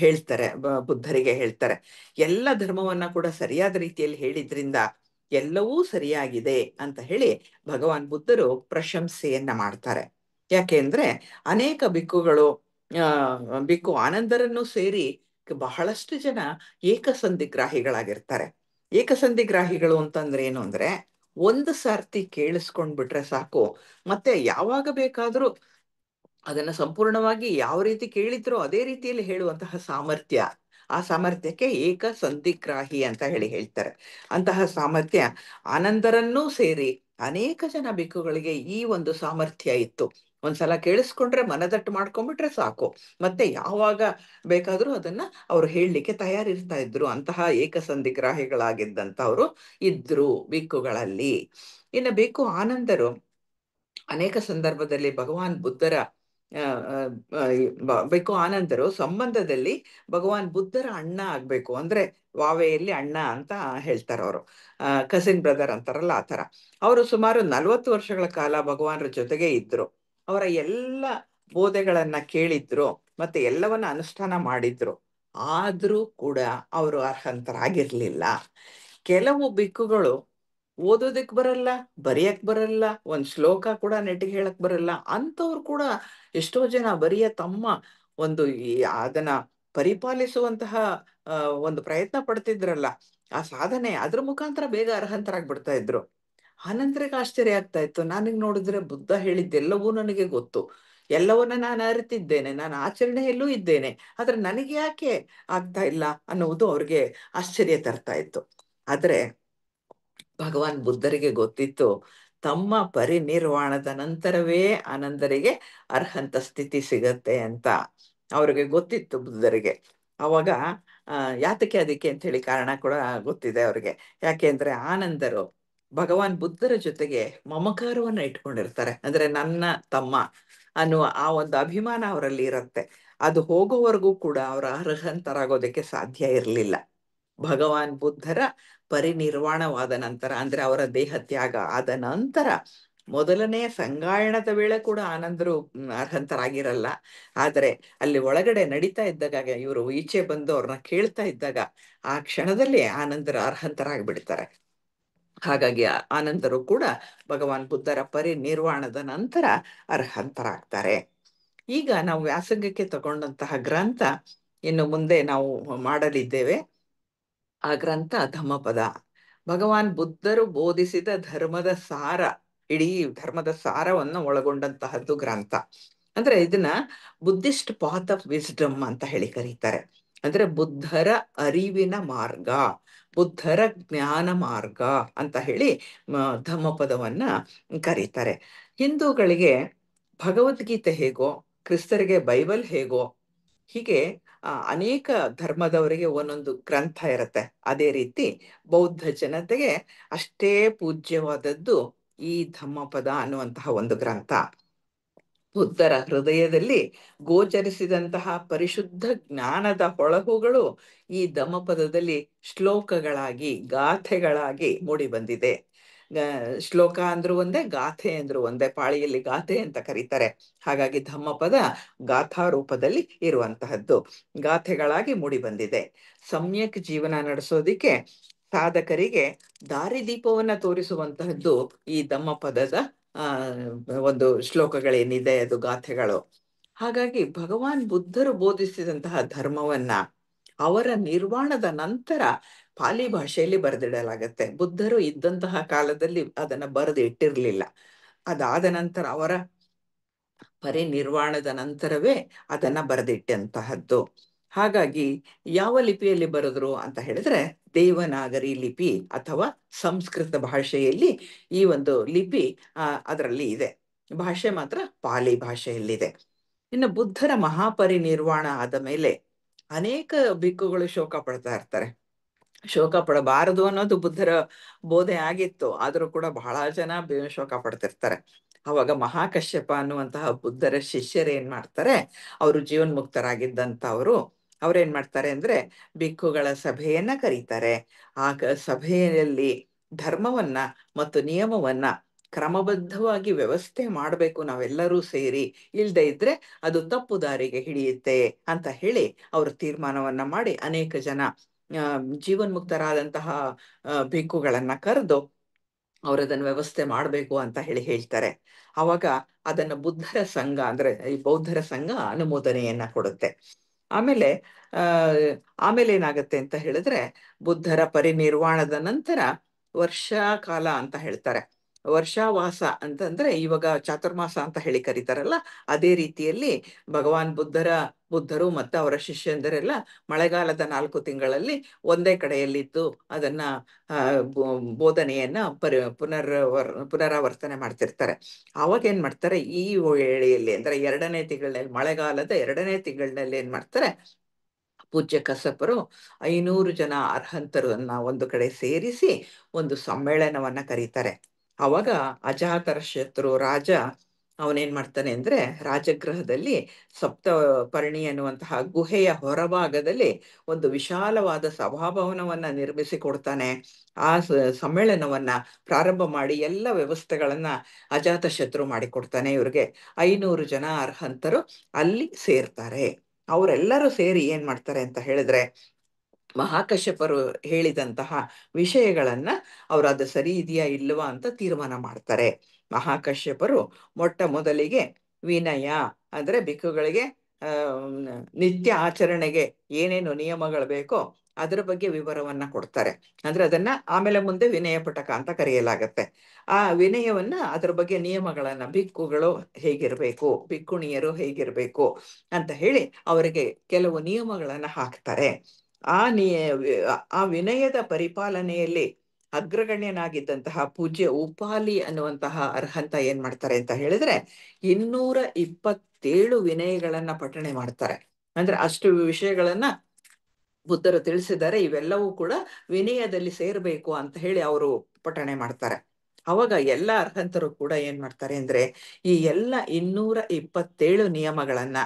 ಹೇಳ್ತಾರೆ, ಬುದ್ಧರಿಗೆ ಹೇಳ್ತಾರೆ. ಎಲ್ಲ ಧರ್ಮವನ್ನ ಕೂಡ ಸರಿಯಾದ ರೀತಿಯಲ್ಲಿ ಹೇಳಿದ್ರಿಂದ ಎಲ್ಲವೂ ಸರಿಯಾಗಿದೆ ಅಂತ ಹೇಳಿ ಭಗವಾನ್ ಬುದ್ಧರು ಪ್ರಶಂಸೆಯನ್ನ ಮಾಡ್ತಾರೆ. ಯಾಕೆಂದ್ರೆ ಅನೇಕ ಭಿಕ್ಕುಗಳು ಭಿಕ್ಕು ಆನಂದರನ್ನು ಸೇರಿ ಬಹಳಷ್ಟು ಜನ ಏಕಸಂಧಿಗ್ರಾಹಿಗಳಾಗಿರ್ತಾರೆ. ಏಕಸಂಧಿಗ್ರಾಹಿಗಳು ಅಂತಂದ್ರೆ ಏನು ಅಂದ್ರೆ, ಒಂದು ಸಾರ್ತಿ ಕೇಳಿಸ್ಕೊಂಡ್ಬಿಟ್ರೆ ಸಾಕು, ಮತ್ತೆ ಯಾವಾಗ ಬೇಕಾದ್ರೂ ಅದನ್ನ ಸಂಪೂರ್ಣವಾಗಿ ಯಾವ ರೀತಿ ಕೇಳಿದ್ರೋ ಅದೇ ರೀತಿಯಲ್ಲಿ ಹೇಳುವಂತಹ ಸಾಮರ್ಥ್ಯ, ಆ ಸಾಮರ್ಥ್ಯಕ್ಕೆ ಏಕ ಸಂಧಿಗ್ರಾಹಿ ಅಂತ ಹೇಳ್ತಾರೆ. ಅಂತಹ ಸಾಮರ್ಥ್ಯ ಆನಂದರನ್ನೂ ಸೇರಿ ಅನೇಕ ಜನ ಭಿಕ್ಕುಗಳಿಗೆ ಈ ಒಂದು ಸಾಮರ್ಥ್ಯ ಇತ್ತು. ಒಂದ್ಸಲ ಕೇಳಿಸ್ಕೊಂಡ್ರೆ ಮನದಟ್ಟು ಮಾಡ್ಕೊಂಡ್ಬಿಟ್ರೆ ಸಾಕು, ಮತ್ತೆ ಯಾವಾಗ ಬೇಕಾದ್ರೂ ಅದನ್ನ ಅವ್ರು ಹೇಳಲಿಕ್ಕೆ ತಯಾರಿರ್ತಾ ಇದ್ರು. ಅಂತಹ ಏಕಸಂಧಿಗ್ರಾಹಿಗಳಾಗಿದ್ದಂಥವ್ರು ಇದ್ರು ಭಿಕ್ಕುಗಳಲ್ಲಿ. ಇನ್ನು ಭಿಕ್ಕು ಆನಂದರು ಅನೇಕ ಸಂದರ್ಭದಲ್ಲಿ ಭಗವಾನ್ ಬುದ್ಧರ ಭಿಕ್ಕು ಆನಂದರು ಸಂಬಂಧದಲ್ಲಿ ಭಗವಾನ್ ಬುದ್ಧರ ಅಣ್ಣ ಆಗ್ಬೇಕು, ಅಂದ್ರೆ ವಾವೆಯಲ್ಲಿ ಅಣ್ಣ ಅಂತ ಹೇಳ್ತಾರೆ ಅವರು, ಕಸಿನ್ ಬ್ರದರ್ ಅಂತಾರಲ್ಲ ಆ ತರ. ಅವರು ಸುಮಾರು 40 ವರ್ಷಗಳ ಕಾಲ ಭಗವಾನರ ಜೊತೆಗೆ ಇದ್ರು. ಅವರ ಎಲ್ಲ ಬೋಧೆಗಳನ್ನ ಕೇಳಿದ್ರು, ಮತ್ತೆ ಎಲ್ಲವನ್ನ ಅನುಷ್ಠಾನ ಮಾಡಿದ್ರು. ಆದ್ರೂ ಕೂಡ ಅವರು ಅರ್ಹಂತರಾಗಿರ್ಲಿಲ್ಲ. ಕೆಲವು ಭಿಕ್ಕುಗಳು ಓದೋದಕ್ ಬರಲ್ಲ, ಬರೆಯಕ್ ಬರಲ್ಲ, ಒಂದ್ ಶ್ಲೋಕ ಕೂಡ ನೆಟ್ಟಿಗೆ ಹೇಳಕ್ ಬರಲ್ಲ. ಅಂತವ್ರು ಕೂಡ ಎಷ್ಟೋ ಜನ ಬರಿಯ ತಮ್ಮ ಒಂದು ಅದನ್ನ ಪರಿಪಾಲಿಸುವಂತಹ ಒಂದು ಪ್ರಯತ್ನ ಪಡ್ತಿದ್ರಲ್ಲ, ಆ ಸಾಧನೆ ಅದ್ರ ಮುಖಾಂತರ ಬೇಗ ಅರ್ಹಂತರಾಗ್ಬಿಡ್ತಾ ಇದ್ರು. ಆನಂತರಿಗೆ ಆಶ್ಚರ್ಯ ಆಗ್ತಾ ಇತ್ತು, ನನಗ್ ನೋಡಿದ್ರೆ ಬುದ್ಧ ಹೇಳಿದ್ದೆಲ್ಲವೂ ನನಗೆ ಗೊತ್ತು, ಎಲ್ಲವನ್ನ ನಾನು ಅರಿತಿದ್ದೇನೆ, ನಾನು ಆಚರಣೆಯಲ್ಲೂ ಇದ್ದೇನೆ, ಆದ್ರೆ ನನಗೆ ಯಾಕೆ ಆಗ್ತಾ ಇಲ್ಲ ಅನ್ನುವುದು ಅವ್ರಿಗೆ ಆಶ್ಚರ್ಯ ತರ್ತಾ ಇತ್ತು. ಆದ್ರೆ ಭಗವಾನ್ ಬುದ್ಧರಿಗೆ ಗೊತ್ತಿತ್ತು, ತಮ್ಮ ಪರಿನಿರ್ವಾಣದ ನಂತರವೇ ಆನಂದರಿಗೆ ಅರ್ಹಂತ ಸ್ಥಿತಿ ಸಿಗತ್ತೆ ಅಂತ ಅವ್ರಿಗೆ ಗೊತ್ತಿತ್ತು ಬುದ್ಧರಿಗೆ. ಅವಾಗ ಯಾತಕ್ಕೆ ಅದಕ್ಕೆ ಅಂತ ಹೇಳಿ ಕಾರಣ ಕೂಡ ಗೊತ್ತಿದೆ ಅವ್ರಿಗೆ. ಯಾಕೆಂದ್ರೆ ಆನಂದರು ಭಗವಾನ್ ಬುದ್ಧರ ಜೊತೆಗೆ ಮಮಕಾರವನ್ನ ಇಟ್ಕೊಂಡಿರ್ತಾರೆ. ಅಂದ್ರೆ ನನ್ನ ತಮ್ಮ ಅನ್ನುವ ಆ ಒಂದು ಅಭಿಮಾನ ಅವರಲ್ಲಿ ಇರುತ್ತೆ. ಅದು ಹೋಗೋವರೆಗೂ ಕೂಡ ಅವರ ಅರ್ಹಂತರಾಗೋದಕ್ಕೆ ಸಾಧ್ಯ ಇರಲಿಲ್ಲ. ಭಗವಾನ್ ಬುದ್ಧರ ಪರಿನಿರ್ವಾಣವಾದ ನಂತರ, ಅಂದ್ರೆ ಅವರ ದೇಹ ತ್ಯಾಗ ಆದ ನಂತರ ಮೊದಲನೆಯ ಸಂಗಾಯಣದ ವೇಳೆ ಕೂಡ ಆನಂದರು ಅರ್ಹಂತರಾಗಿರಲ್ಲ. ಆದರೆ ಅಲ್ಲಿ ಒಳಗಡೆ ನಡೀತಾ ಇದ್ದಾಗ, ಇವರು ಈಚೆ ಬಂದು ಅವ್ರನ್ನ ಕೇಳ್ತಾ ಇದ್ದಾಗ ಆ ಕ್ಷಣದಲ್ಲಿ ಆನಂದರ ಅರ್ಹಂತರಾಗ್ಬಿಡ್ತಾರೆ. ಹಾಗಾಗಿ ಆನಂದರು ಕೂಡ ಭಗವಾನ್ ಬುದ್ಧರ ಪರಿನಿರ್ವಾಣದ ನಂತರ ಅರ್ಹಂತರಾಗ್ತಾರೆ. ಈಗ ನಾವು ವ್ಯಾಸಂಗಕ್ಕೆ ತಗೊಂಡಂತಹ ಗ್ರಂಥ ಇನ್ನು ಮುಂದೆ ನಾವು ಮಾಡಲಿದ್ದೇವೆ. ಆ ಗ್ರಂಥ ಧಮ್ಮಪದ. ಭಗವಾನ್ ಬುದ್ಧರು ಬೋಧಿಸಿದ ಧರ್ಮದ ಸಾರ, ಇಡೀ ಧರ್ಮದ ಸಾರವನ್ನು ಒಳಗೊಂಡಂತಹದ್ದು ಗ್ರಂಥ. ಅಂದ್ರೆ ಇದನ್ನ ಬುದ್ಧಿಸ್ಟ್ ಪಾತ್ ಆಫ್ ವಿಸ್ಡಮ್ ಅಂತ ಹೇಳಿ ಕರೀತಾರೆ. ಅಂದ್ರೆ ಬುದ್ಧರ ಅರಿವಿನ ಮಾರ್ಗ, ಬುದ್ಧರ ಜ್ಞಾನ ಮಾರ್ಗ ಅಂತ ಹೇಳಿ ಧಮ್ಮಪದವನ್ನ ಕರೀತಾರೆ. ಹಿಂದೂಗಳಿಗೆ ಭಗವದ್ಗೀತೆ ಹೇಗೋ, ಕ್ರಿಸ್ತರಿಗೆ ಬೈಬಲ್ ಹೇಗೋ, ಹೀಗೆ ಅನೇಕ ಧರ್ಮದವರಿಗೆ ಒಂದೊಂದು ಗ್ರಂಥ ಇರುತ್ತೆ. ಅದೇ ರೀತಿ ಬೌದ್ಧ ಜನತೆಗೆ ಅಷ್ಟೇ ಪೂಜ್ಯವಾದದ್ದು ಈ ಧಮ್ಮಪದ ಅನ್ನುವಂತಹ ಒಂದು ಗ್ರಂಥ. ಬುದ್ಧರ ಹೃದಯದಲ್ಲಿ ಗೋಚರಿಸಿದಂತಹ ಪರಿಶುದ್ಧ ಜ್ಞಾನದ ಹೊಳಹುಗಳು ಈ ಧಮ್ಮಪದದಲ್ಲಿ ಶ್ಲೋಕಗಳಾಗಿ, ಗಾಥೆಗಳಾಗಿ ಮೂಡಿ ಬಂದಿದೆ. ಶ್ಲೋಕ ಅಂದ್ರೂ ಒಂದೇ, ಗಾಥೆ ಅಂದ್ರೂ ಒಂದೇ, ಪಾಳಿಯಲ್ಲಿ ಗಾಥೆ ಅಂತ ಕರೀತಾರೆ. ಹಾಗಾಗಿ ಧಮ್ಮಪದ ಗಾಥಾ ರೂಪದಲ್ಲಿ ಇರುವಂತಹದ್ದು, ಗಾಥೆಗಳಾಗಿ ಮೂಡಿ ಬಂದಿದೆ. ಸಮ್ಯಕ್ ಜೀವನ ನಡೆಸೋದಿಕ್ಕೆ ಸಾಧಕರಿಗೆ ದಾರಿದೀಪವನ್ನ ತೋರಿಸುವಂತಹದ್ದು ಈ ಧಮ್ಮಪದದ ಒಂದು ಶ್ಲೋಕಗಳೇನಿದೆ, ಅದು ಗಾಥೆಗಳು. ಹಾಗಾಗಿ ಭಗವಾನ್ ಬುದ್ಧರು ಬೋಧಿಸಿದಂತಹ ಧರ್ಮವನ್ನ ಅವರ ನಿರ್ವಾಣದ ನಂತರ ಪಾಲಿ ಭಾಷೆಯಲ್ಲಿ ಬರೆದಿಡಲಾಗತ್ತೆ. ಬುದ್ಧರು ಇದ್ದಂತಹ ಕಾಲದಲ್ಲಿ ಅದನ್ನ ಬರೆದು ಇಟ್ಟಿರ್ಲಿಲ್ಲ. ಅದಾದ ನಂತರ ಅವರ ಪರಿನಿರ್ವಾಣದ ನಂತರವೇ ಅದನ್ನ ಬರೆದಿಟ್ಟಂತಹದ್ದು. ಹಾಗಾಗಿ ಯಾವ ಲಿಪಿಯಲ್ಲಿ ಬರೆದ್ರು ಅಂತ ಹೇಳಿದ್ರೆ ದೇವನಾಗರಿ ಲಿಪಿ ಅಥವಾ ಸಂಸ್ಕೃತ ಭಾಷೆಯಲ್ಲಿ ಈ ಒಂದು ಲಿಪಿ ಅದರಲ್ಲಿ ಇದೆ. ಭಾಷೆ ಮಾತ್ರ ಪಾಲಿ ಭಾಷೆಯಲ್ಲಿದೆ. ಇನ್ನು ಬುದ್ಧರ ಮಹಾಪರಿನಿರ್ವಾಣ ಆದ ಮೇಲೆ ಅನೇಕ ಭಿಕ್ಕುಗಳು ಶೋಕ ಪಡ್ತಾ ಇರ್ತಾರೆ. ಶೋಕ ಪಡಬಾರದು ಅನ್ನೋದು ಬುದ್ಧರ ಬೋಧೆ ಆಗಿತ್ತು, ಆದ್ರೂ ಕೂಡ ಬಹಳ ಜನ ಶೋಕ ಪಡ್ತಿರ್ತಾರೆ. ಅವಾಗ ಮಹಾಕಶ್ಯಪ ಅನ್ನುವಂತಹ ಬುದ್ಧರ ಶಿಷ್ಯರು ಏನ್ ಮಾಡ್ತಾರೆ, ಅವರು ಜೀವನ್ಮುಕ್ತರಾಗಿದ್ದಂಥವ್ರು, ಅವ್ರೇನ್ ಮಾಡ್ತಾರೆ ಅಂದ್ರೆ ಭಿಕ್ಕುಗಳ ಸಭೆಯನ್ನ ಕರೀತಾರೆ. ಆ ಸಭೆಯಲ್ಲಿ ಧರ್ಮವನ್ನ ಮತ್ತು ನಿಯಮವನ್ನ ಕ್ರಮಬದ್ಧವಾಗಿ ವ್ಯವಸ್ಥೆ ಮಾಡಬೇಕು ನಾವೆಲ್ಲರೂ ಸೇರಿ, ಇಲ್ದೇ ಇದ್ರೆ ಅದು ತಪ್ಪು ದಾರಿಗೆ ಹಿಡಿಯುತ್ತೆ ಅಂತ ಹೇಳಿ ಅವರು ತೀರ್ಮಾನವನ್ನ ಮಾಡಿ ಅನೇಕ ಜನ ಜೀವನ್ಮುಕ್ತರಾದಂತಹ ಭಿಕ್ಕುಗಳನ್ನ ಕರೆದು ಅವರದನ್ನ ವ್ಯವಸ್ಥೆ ಮಾಡಬೇಕು ಅಂತ ಹೇಳಿ ಹೇಳ್ತಾರೆ. ಅವಾಗ ಅದನ್ನ ಬುದ್ಧರ ಸಂಘ ಅಂದ್ರೆ ಈ ಬೌದ್ಧರ ಸಂಘ ಅನುಮೋದನೆಯನ್ನ ಕೊಡುತ್ತೆ. ಆಮೇಲೆ ಏನಾಗತ್ತೆ ಅಂತ ಹೇಳಿದ್ರೆ ಬುದ್ಧರ ಪರಿನಿರ್ವಾಣದ ನಂತರ ವರ್ಷಕಾಲ ಅಂತ ಹೇಳ್ತಾರೆ. ವರ್ಷಾವಾಸ ಅಂತಂದ್ರೆ ಇವಾಗ ಚಾತುರ್ಮಾಸ ಅಂತ ಹೇಳಿ ಕರೀತಾರಲ್ಲ, ಅದೇ ರೀತಿಯಲ್ಲಿ ಭಗವಾನ್ ಬುದ್ಧರು ಮತ್ತು ಅವರ ಶಿಷ್ಯಂದರೆಲ್ಲ ಮಳೆಗಾಲದ 4 ತಿಂಗಳಲ್ಲಿ ಒಂದೇ ಕಡೆಯಲ್ಲಿದ್ದು ಅದನ್ನ ಬೋಧನೆಯನ್ನ ಪುನರಾವರ್ತನೆ ಮಾಡ್ತಿರ್ತಾರೆ. ಅವಾಗ ಏನ್ ಮಾಡ್ತಾರೆ, ಈ ವೇಳೆಯಲ್ಲಿ ಅಂದ್ರೆ 2ನೇ ತಿಂಗಳಿನಲ್ಲಿ, ಮಳೆಗಾಲದ 2ನೇ ತಿಂಗಳಿನಲ್ಲಿ ಏನ್ ಮಾಡ್ತಾರೆ, ಪೂಜ್ಯ ಕಸಪರು 500 ಜನ ಅರ್ಹಂತರನ್ನ ಒಂದು ಕಡೆ ಸೇರಿಸಿ ಒಂದು ಸಮ್ಮೇಳನವನ್ನ ಕರೀತಾರೆ. ಅವಾಗ ಅಜಾತಶತ್ರು ರಾಜ ಅವನೇನ್ ಮಾಡ್ತಾನೆ ಅಂದ್ರೆ ರಾಜಗೃಹದಲ್ಲಿ ಸಪ್ತಪರ್ಣಿ ಅನ್ನುವಂತಹ ಗುಹೆಯ ಹೊರಭಾಗದಲ್ಲಿ ಒಂದು ವಿಶಾಲವಾದ ಸಭಾಭವನವನ್ನ ನಿರ್ಮಿಸಿ ಕೊಡ್ತಾನೆ. ಆ ಸಮ್ಮೇಳನವನ್ನ ಪ್ರಾರಂಭ ಮಾಡಿ ಎಲ್ಲ ವ್ಯವಸ್ಥೆಗಳನ್ನ ಅಜಾತಶತ್ರು ಮಾಡಿಕೊಡ್ತಾನೆ. ಇವ್ರಿಗೆ 500 ಜನ ಅರ್ಹಂತರು ಅಲ್ಲಿ ಸೇರ್ತಾರೆ. ಅವರೆಲ್ಲರೂ ಸೇರಿ ಏನ್ ಮಾಡ್ತಾರೆ ಅಂತ ಹೇಳಿದ್ರೆ ಮಹಾಕಶ್ಯಪರು ಹೇಳಿದಂತಹ ವಿಷಯಗಳನ್ನ ಅವ್ರು ಅದು ಸರಿ ಇದೆಯಾ ಇಲ್ವಾ ಅಂತ ತೀರ್ಮಾನ ಮಾಡ್ತಾರೆ. ಮಹಾಕಶ್ಯಪರು ಮೊಟ್ಟ ಮೊದಲಿಗೆ ವಿನಯ ಅಂದ್ರೆ ಭಿಕ್ಕುಗಳಿಗೆ ನಿತ್ಯ ಆಚರಣೆಗೆ ಏನೇನು ನಿಯಮಗಳು ಬೇಕೋ ಅದರ ಬಗ್ಗೆ ವಿವರವನ್ನ ಕೊಡ್ತಾರೆ. ಅಂದ್ರೆ ಅದನ್ನ ಆಮೇಲೆ ಮುಂದೆ ವಿನಯ ಪಟಕ ಅಂತ ಕರೆಯಲಾಗತ್ತೆ. ಆ ವಿನಯವನ್ನ ಅದ್ರ ಬಗ್ಗೆ ನಿಯಮಗಳನ್ನ, ಭಿಕ್ಕುಗಳು ಹೇಗಿರ್ಬೇಕು, ಭಿಕ್ಕುಣಿಯರು ಹೇಗಿರ್ಬೇಕು ಅಂತ ಹೇಳಿ ಅವರಿಗೆ ಕೆಲವು ನಿಯಮಗಳನ್ನ ಹಾಕ್ತಾರೆ. ಆ ವಿನಯದ ಪರಿಪಾಲನೆಯಲ್ಲಿ ಅಗ್ರಗಣ್ಯನಾಗಿದ್ದಂತಹ ಪೂಜ್ಯ ಉಪಾಲಿ ಅನ್ನುವಂತಹ ಅರ್ಹಂತ ಏನ್ ಮಾಡ್ತಾರೆ ಅಂತ ಹೇಳಿದ್ರೆ 227 ವಿನಯಗಳನ್ನ ಪಠಣೆ ಮಾಡ್ತಾರೆ. ಅಂದ್ರೆ ಅಷ್ಟು ವಿಷಯಗಳನ್ನ ಬುದ್ಧರು ತಿಳಿಸಿದ್ದಾರೆ. ಇವೆಲ್ಲವೂ ಕೂಡ ವಿನಯದಲ್ಲಿ ಸೇರ್ಬೇಕು ಅಂತ ಹೇಳಿ ಅವರು ಪಠಣೆ ಮಾಡ್ತಾರೆ. ಅವಾಗ ಎಲ್ಲ ಅರ್ಹಂತರು ಕೂಡ ಏನ್ ಮಾಡ್ತಾರೆ ಅಂದ್ರೆ ಈ ಎಲ್ಲ 227 ನಿಯಮಗಳನ್ನ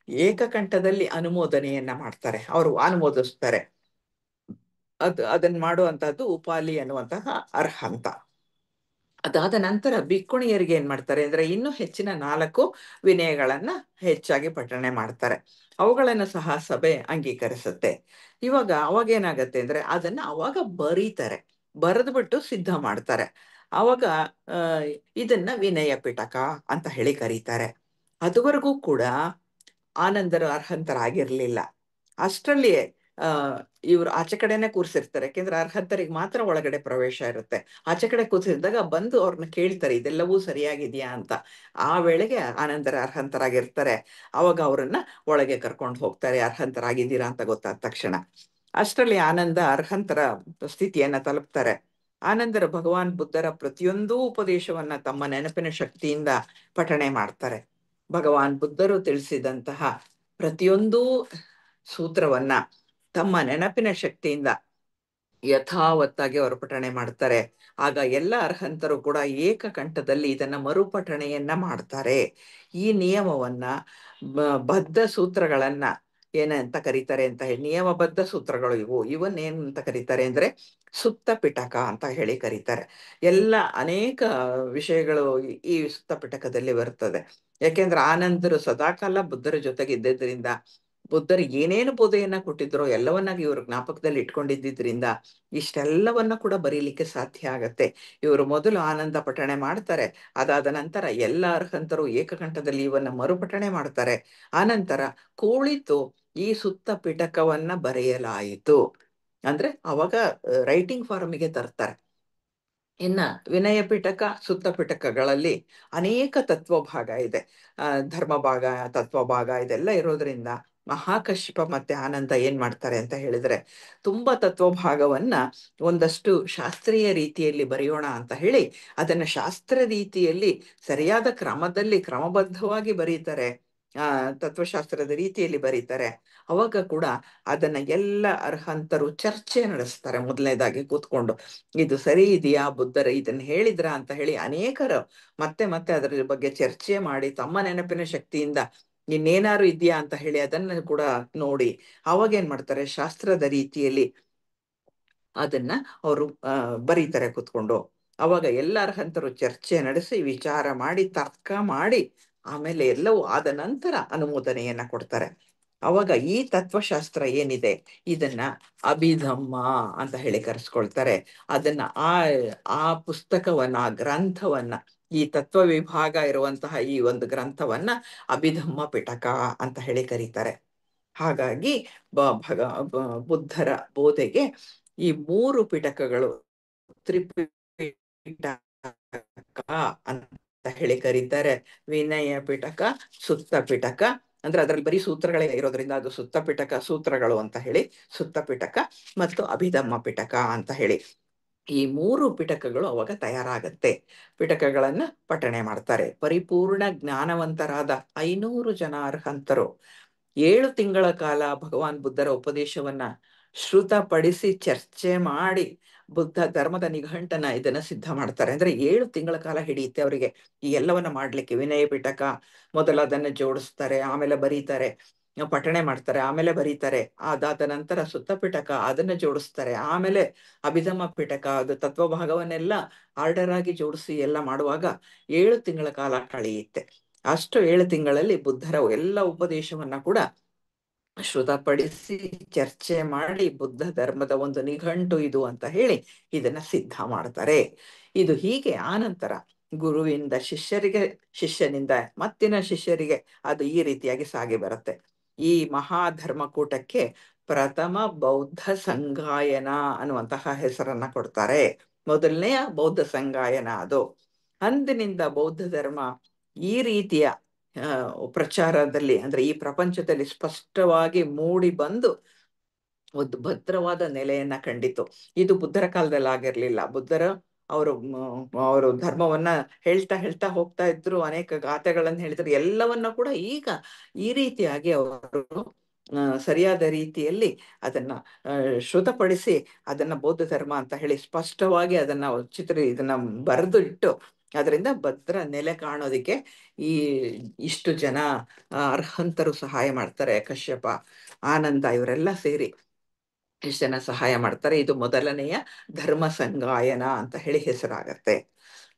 ಏಕಕಂಠದಲ್ಲಿ ಅನುಮೋದನೆಯನ್ನ ಮಾಡ್ತಾರೆ, ಅವರು ಅನುಮೋದಿಸ್ತಾರೆ. ಅದನ್ನ ಮಾಡುವಂತಹದ್ದು ಉಪಾಲಿ ಅನ್ನುವಂತಹ ಅರ್ಹಂತ. ಅದಾದ ನಂತರ ಭಿಕ್ಕುಣಿಯರಿಗೆ ಏನ್ ಮಾಡ್ತಾರೆ ಅಂದ್ರೆ ಇನ್ನೂ ಹೆಚ್ಚಿನ 4 ವಿನಯಗಳನ್ನ ಹೆಚ್ಚಾಗಿ ಪಠಣೆ ಮಾಡ್ತಾರೆ. ಅವುಗಳನ್ನ ಸಹ ಸಭೆ ಅಂಗೀಕರಿಸುತ್ತೆ. ಅವಾಗ ಏನಾಗತ್ತೆ ಅಂದ್ರೆ ಅದನ್ನ ಅವಾಗ ಬರೀತಾರೆ. ಬರೆದ್ಬಿಟ್ಟು ಸಿದ್ಧ ಮಾಡ್ತಾರೆ. ಆವಾಗ ಆ, ಇದನ್ನ ವಿನಯ ಪಿಟಕ ಅಂತ ಹೇಳಿ ಕರೀತಾರೆ. ಅದುವರೆಗೂ ಕೂಡ ಆನಂದರು ಅರ್ಹಂತರಾಗಿರ್ಲಿಲ್ಲ. ಅಷ್ಟರಲ್ಲಿಯೇ ಆ ಇವ್ರು ಆಚೆ ಕಡೆನೆ ಕೂರ್ಸಿರ್ತಾರೆ, ಯಾಕೆಂದ್ರೆ ಅರ್ಹಂತರಿಗೆ ಮಾತ್ರ ಒಳಗಡೆ ಪ್ರವೇಶ ಇರುತ್ತೆ. ಆಚೆ ಕಡೆ ಕೂರ್ಸಿದಾಗ ಬಂದು ಅವ್ರನ್ನ ಕೇಳ್ತಾರೆ ಇದೆಲ್ಲವೂ ಸರಿಯಾಗಿದ್ಯಾ ಅಂತ. ಆ ವೇಳೆಗೆ ಆನಂದರ ಅರ್ಹಂತರಾಗಿರ್ತಾರೆ. ಅವಾಗ ಅವರನ್ನ ಒಳಗೆ ಕರ್ಕೊಂಡು ಹೋಗ್ತಾರೆ, ಅರ್ಹಂತರಾಗಿದ್ದೀರಾ ಅಂತ ಗೊತ್ತಾದ ತಕ್ಷಣ. ಅಷ್ಟರಲ್ಲಿ ಆನಂದ ಅರ್ಹಂತರ ಸ್ಥಿತಿಯನ್ನ ತಲುಪ್ತಾರೆ. ಆನಂದರ ಭಗವಾನ್ ಬುದ್ಧರ ಪ್ರತಿಯೊಂದೂ ಉಪದೇಶವನ್ನ ತಮ್ಮ ನೆನಪಿನ ಶಕ್ತಿಯಿಂದ ಪಠಣೆ ಮಾಡ್ತಾರೆ. ಭಗವಾನ್ ಬುದ್ಧರು ತಿಳಿಸಿದಂತಹ ಪ್ರತಿಯೊಂದೂ ಸೂತ್ರವನ್ನ ತಮ್ಮ ನೆನಪಿನ ಶಕ್ತಿಯಿಂದ ಯಥಾವತ್ತಾಗಿ ಅವರು ಪಠಣೆ ಮಾಡ್ತಾರೆ. ಆಗ ಎಲ್ಲ ಅರ್ಹಂತರು ಕೂಡ ಏಕಕಂಠದಲ್ಲಿ ಇದನ್ನ ಮರುಪಠಣೆಯನ್ನ ಮಾಡ್ತಾರೆ. ಈ ನಿಯಮವನ್ನ ಬದ್ಧ ಸೂತ್ರಗಳನ್ನ ಏನಂತ ಕರೀತಾರೆ ಅಂತ ಹೇಳಿ, ನಿಯಮಬದ್ಧ ಸೂತ್ರಗಳು ಇವನ್ನೇನು ಅಂತ ಕರೀತಾರೆ ಅಂದ್ರೆ ಸುತ್ತ ಪಿಟಕ ಅಂತ ಹೇಳಿ ಕರೀತಾರೆ. ಎಲ್ಲ ಅನೇಕ ವಿಷಯಗಳು ಈ ಸುತ್ತ ಪಿಟಕದಲ್ಲಿ ಬರ್ತದೆ. ಯಾಕೆಂದ್ರೆ ಆನಂದರು ಸದಾಕಾಲ ಬುದ್ಧರ ಜೊತೆಗೆ ಇದ್ದಿದ್ರಿಂದ, ಬುದ್ಧರು ಏನೇನು ಬೋಧೆಯನ್ನ ಕೊಟ್ಟಿದ್ರೋ ಎಲ್ಲವನ್ನಾಗಿ ಇವರು ಜ್ಞಾಪಕದಲ್ಲಿ ಇಟ್ಕೊಂಡಿದ್ದಿದ್ರಿಂದ ಇಷ್ಟೆಲ್ಲವನ್ನ ಕೂಡ ಬರೀಲಿಕ್ಕೆ ಸಾಧ್ಯ ಆಗತ್ತೆ. ಇವರು ಮೊದಲು ಆನಂದ ಪಠಣೆ ಮಾಡ್ತಾರೆ, ಅದಾದ ನಂತರ ಎಲ್ಲ ಅರ್ಹಂತರು ಏಕಕಂಠದಲ್ಲಿ ಇವನ್ನ ಮರುಪಠಣೆ ಮಾಡ್ತಾರೆ. ಆನಂತರ ಕುಳಿತು ಈ ಸುತ್ತ ಪಿಟಕವನ್ನ ಬರೆಯಲಾಯಿತು. ಅಂದ್ರೆ ಅವಾಗ ರೈಟಿಂಗ್ ಫಾರ್ಮಿಗೆ ತರ್ತಾರೆ. ಇನ್ನ ವಿನಯ ಪಿಟಕ ಸುತ್ತ ಪಿಟಕಗಳಲ್ಲಿ ಅನೇಕ ತತ್ವ ಭಾಗ ಇದೆ. ಧರ್ಮ ಭಾಗ, ತತ್ವ ಭಾಗ ಇದೆಲ್ಲ ಇರೋದ್ರಿಂದ ಮಹಾಕಶ್ಯಪ ಮತ್ತೆ ಆನಂದ ಏನ್ ಮಾಡ್ತಾರೆ ಅಂತ ಹೇಳಿದ್ರೆ, ತುಂಬಾ ತತ್ವ ಭಾಗವನ್ನ ಒಂದಷ್ಟು ಶಾಸ್ತ್ರೀಯ ರೀತಿಯಲ್ಲಿ ಬರೆಯೋಣ ಅಂತ ಹೇಳಿ ಅದನ್ನ ಶಾಸ್ತ್ರ ರೀತಿಯಲ್ಲಿ ಸರಿಯಾದ ಕ್ರಮದಲ್ಲಿ ಕ್ರಮಬದ್ಧವಾಗಿ ಬರೀತಾರೆ. ತತ್ವಶಾಸ್ತ್ರದ ರೀತಿಯಲ್ಲಿ ಬರೀತಾರೆ. ಅವಾಗ ಕೂಡ ಅದನ್ನ ಎಲ್ಲ ಅರ್ಹಂತರು ಚರ್ಚೆ ನಡೆಸ್ತಾರೆ. ಮೊದಲನೇದಾಗಿ ಕೂತ್ಕೊಂಡು ಇದು ಸರಿ ಇದೆಯಾ, ಬುದ್ಧರು ಇದನ್ನ ಹೇಳಿದ್ರ ಅಂತ ಹೇಳಿ ಅನೇಕರು ಮತ್ತೆ ಮತ್ತೆ ಅದರ ಬಗ್ಗೆ ಚರ್ಚೆ ಮಾಡಿ ತಮ್ಮ ನೆನಪಿನ ಶಕ್ತಿಯಿಂದ ಇನ್ನೇನಾರು ಇದೆಯಾ ಅಂತ ಹೇಳಿ ಅದನ್ನ ಕೂಡ ನೋಡಿ ಅವಾಗ ಏನ್ ಮಾಡ್ತಾರೆ, ಶಾಸ್ತ್ರದ ರೀತಿಯಲ್ಲಿ ಅದನ್ನ ಅವರು ಬರೀತಾರೆ ಕೂತ್ಕೊಂಡು. ಅವಾಗ ಎಲ್ಲ ಅರ್ಹಂತರು ಚರ್ಚೆ ನಡೆಸಿ ವಿಚಾರ ಮಾಡಿ ತರ್ಕ ಮಾಡಿ ಆಮೇಲೆ ಎಲ್ಲವೂ ಆದ ನಂತರ ಅನುಮೋದನೆಯನ್ನ ಕೊಡ್ತಾರೆ. ಅವಾಗ ಈ ತತ್ವಶಾಸ್ತ್ರ ಏನಿದೆ ಇದನ್ನ ಅಭಿಧಮ್ಮ ಅಂತ ಹೇಳಿ ಕರೆಸ್ಕೊಳ್ತಾರೆ. ಅದನ್ನ ಆ ಪುಸ್ತಕವನ್ನ, ಆ ಗ್ರಂಥವನ್ನ, ಈ ತತ್ವ ವಿಭಾಗ ಇರುವಂತಹ ಈ ಒಂದು ಗ್ರಂಥವನ್ನ ಅಭಿಧಮ್ಮ ಪಿಟಕ ಅಂತ ಹೇಳಿ ಕರೀತಾರೆ. ಹಾಗಾಗಿ ಬುದ್ಧರ ಬೋಧೆಗೆ ಈ 3 ಪಿಟಕಗಳು ತ್ರಿಪಿಟಕ ಅಂತ ಹೇಳಿ ಕರೀತಾರೆ. ವಿನಯ ಪಿಟಕ, ಸುತ್ತ ಪಿಟಕ, ಅಂದ್ರೆ ಅದರಲ್ಲಿ ಬರೀ ಸೂತ್ರಗಳೇ ಇರೋದ್ರಿಂದ ಅದು ಸುತ್ತ ಪಿಟಕ, ಸೂತ್ರಗಳು ಅಂತ ಹೇಳಿ ಸುತ್ತ ಪಿಟಕ, ಮತ್ತು ಅಭಿಧಮ್ಮ ಪಿಟಕ ಅಂತ ಹೇಳಿ ಈ 3 ಪಿಟಕಗಳು ಅವಾಗ ತಯಾರಾಗತ್ತೆ. ಪಿಟಕಗಳನ್ನ ಪಠಣೆ ಮಾಡ್ತಾರೆ. ಪರಿಪೂರ್ಣ ಜ್ಞಾನವಂತರಾದ 500 ಜನ ಅರ್ಹಂತರು 7 ತಿಂಗಳ ಕಾಲ ಭಗವಾನ್ ಬುದ್ಧರ ಉಪದೇಶವನ್ನ ಶ್ರುತಪಡಿಸಿ ಚರ್ಚೆ ಮಾಡಿ ಬುದ್ಧ ಧರ್ಮದ ನಿಘಂಟನ ಇದನ್ನ ಸಿದ್ಧ ಮಾಡ್ತಾರೆ. ಅಂದ್ರೆ 7 ತಿಂಗಳ ಕಾಲ ಹಿಡಿಯುತ್ತೆ ಅವರಿಗೆ ಈ ಎಲ್ಲವನ್ನ ಮಾಡ್ಲಿಕ್ಕೆ. ವಿನಯ ಪಿಟಕ ಮೊದಲು ಅದನ್ನ ಜೋಡಿಸ್ತಾರೆ, ಆಮೇಲೆ ಬರೀತಾರೆ, ಪಠಣೆ ಮಾಡ್ತಾರೆ, ಆಮೇಲೆ ಬರೀತಾರೆ. ಅದಾದ ನಂತರ ಸುತ್ತ ಪಿಟಕ ಅದನ್ನ ಜೋಡಿಸ್ತಾರೆ, ಆಮೇಲೆ ಅಭಿಧಮ್ಮ ಪಿಟಕ ಅದು ತತ್ವ ಭಾಗವನ್ನೆಲ್ಲ ಆರ್ಡರ್ ಆಗಿ ಜೋಡಿಸಿ ಎಲ್ಲ ಮಾಡುವಾಗ 7 ತಿಂಗಳ ಕಾಲ ಕಳೆಯುತ್ತೆ. ಅಷ್ಟು 7 ತಿಂಗಳಲ್ಲಿ ಬುದ್ಧರ ಎಲ್ಲ ಉಪದೇಶವನ್ನ ಕೂಡ ಶ್ರುತಪಡಿಸಿ ಚರ್ಚೆ ಮಾಡಿ ಬುದ್ಧ ಧರ್ಮದ ಒಂದು ನಿಘಂಟು ಇದು ಅಂತ ಹೇಳಿ ಇದನ್ನ ಸಿದ್ಧ ಮಾಡ್ತಾರೆ. ಇದು ಹೀಗೆ ಆನಂತರ ಗುರುವಿಂದ ಶಿಷ್ಯರಿಗೆ, ಶಿಷ್ಯನಿಂದ ಮತ್ತಿನ ಶಿಷ್ಯರಿಗೆ ಅದು ಈ ರೀತಿಯಾಗಿ ಸಾಗಿ ಬರುತ್ತೆ. ಈ ಮಹಾಧರ್ಮಕೂಟಕ್ಕೆ ಪ್ರಥಮ ಬೌದ್ಧ ಸಂಗಾಯನ ಅನ್ನುವಂತಹ ಹೆಸರನ್ನ ಕೊಡ್ತಾರೆ. ಮೊದಲನೆಯ ಬೌದ್ಧ ಸಂಗಾಯನ ಅದು. ಅಂದಿನಿಂದ ಬೌದ್ಧ ಧರ್ಮ ಈ ರೀತಿಯ ಪ್ರಚಾರದಲ್ಲಿ, ಅಂದ್ರೆ ಈ ಪ್ರಪಂಚದಲ್ಲಿ ಸ್ಪಷ್ಟವಾಗಿ ಮೂಡಿ ಬಂದು ಒಂದು ಭದ್ರವಾದ ನೆಲೆಯನ್ನ ಕಂಡಿತು. ಇದು ಬುದ್ಧರ ಕಾಲದಲ್ಲಿ ಆಗಿರ್ಲಿಲ್ಲ. ಅವರು ಧರ್ಮವನ್ನ ಹೇಳ್ತಾ ಹೋಗ್ತಾ ಇದ್ರು, ಅನೇಕ ಗಾಥೆಗಳನ್ನ ಹೇಳಿದ್ರು. ಎಲ್ಲವನ್ನ ಕೂಡ ಈಗ ಈ ರೀತಿಯಾಗಿ ಅವರು ಸರಿಯಾದ ರೀತಿಯಲ್ಲಿ ಅದನ್ನ ಶ್ರುತಪಡಿಸಿ ಅದನ್ನ ಬೌದ್ಧ ಧರ್ಮ ಅಂತ ಹೇಳಿ ಸ್ಪಷ್ಟವಾಗಿ ಅದನ್ನ ಇದನ್ನ ಬರೆದು ಇಟ್ಟು ಅದರಿಂದ ಭದ್ರ ನೆಲೆ ಕಾಣೋದಿಕ್ಕೆ ಇಷ್ಟು ಜನ ಅರ್ಹಂತರು ಸಹಾಯ ಮಾಡ್ತಾರೆ. ಕಶ್ಯಪ, ಆನಂದ ಇವರೆಲ್ಲ ಸೇರಿ ಇಷ್ಟು ಜನ ಸಹಾಯ ಮಾಡ್ತಾರೆ. ಇದು ಮೊದಲನೆಯ ಧರ್ಮ ಸಂಗಾಯನ ಅಂತ ಹೇಳಿ ಹೆಸರಾಗತ್ತೆ.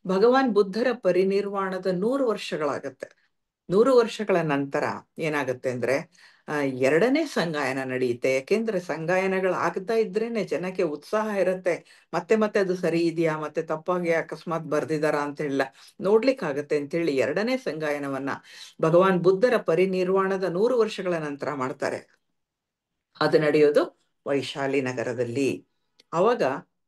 ಭಗವಾನ್ ಬುದ್ಧರ ಪರಿನಿರ್ವಾಣದ 100 ವರ್ಷಗಳಾಗತ್ತೆ. 100 ವರ್ಷಗಳ ನಂತರ ಏನಾಗತ್ತೆ ಅಂದ್ರೆ ಎರಡನೇ ಸಂಗಾಯನ ನಡೆಯುತ್ತೆ. ಯಾಕೆಂದ್ರೆ ಸಂಗಾಯನಗಳು ಆಗ್ತಾ ಇದ್ರೇನೆ ಜನಕ್ಕೆ ಉತ್ಸಾಹ ಇರುತ್ತೆ. ಮತ್ತೆ ಮತ್ತೆ ಅದು ಸರಿ ಇದೆಯಾ, ಮತ್ತೆ ತಪ್ಪಾಗಿ ಅಕಸ್ಮಾತ್ ಬರ್ದಿದಾರ ಅಂತ ಹೇಳ ನೋಡ್ಲಿಕ್ಕಾಗತ್ತೆ ಅಂತೇಳಿ ಎರಡನೇ ಸಂಗಾಯನವನ್ನ ಭಗವಾನ್ ಬುದ್ಧರ ಪರಿನಿರ್ವಾಣದ 100 ವರ್ಷಗಳ ನಂತರ ಮಾಡ್ತಾರೆ. ಅದು ನಡೆಯೋದು ವೈಶಾಲಿ ನಗರದಲ್ಲಿ. ಅವಾಗ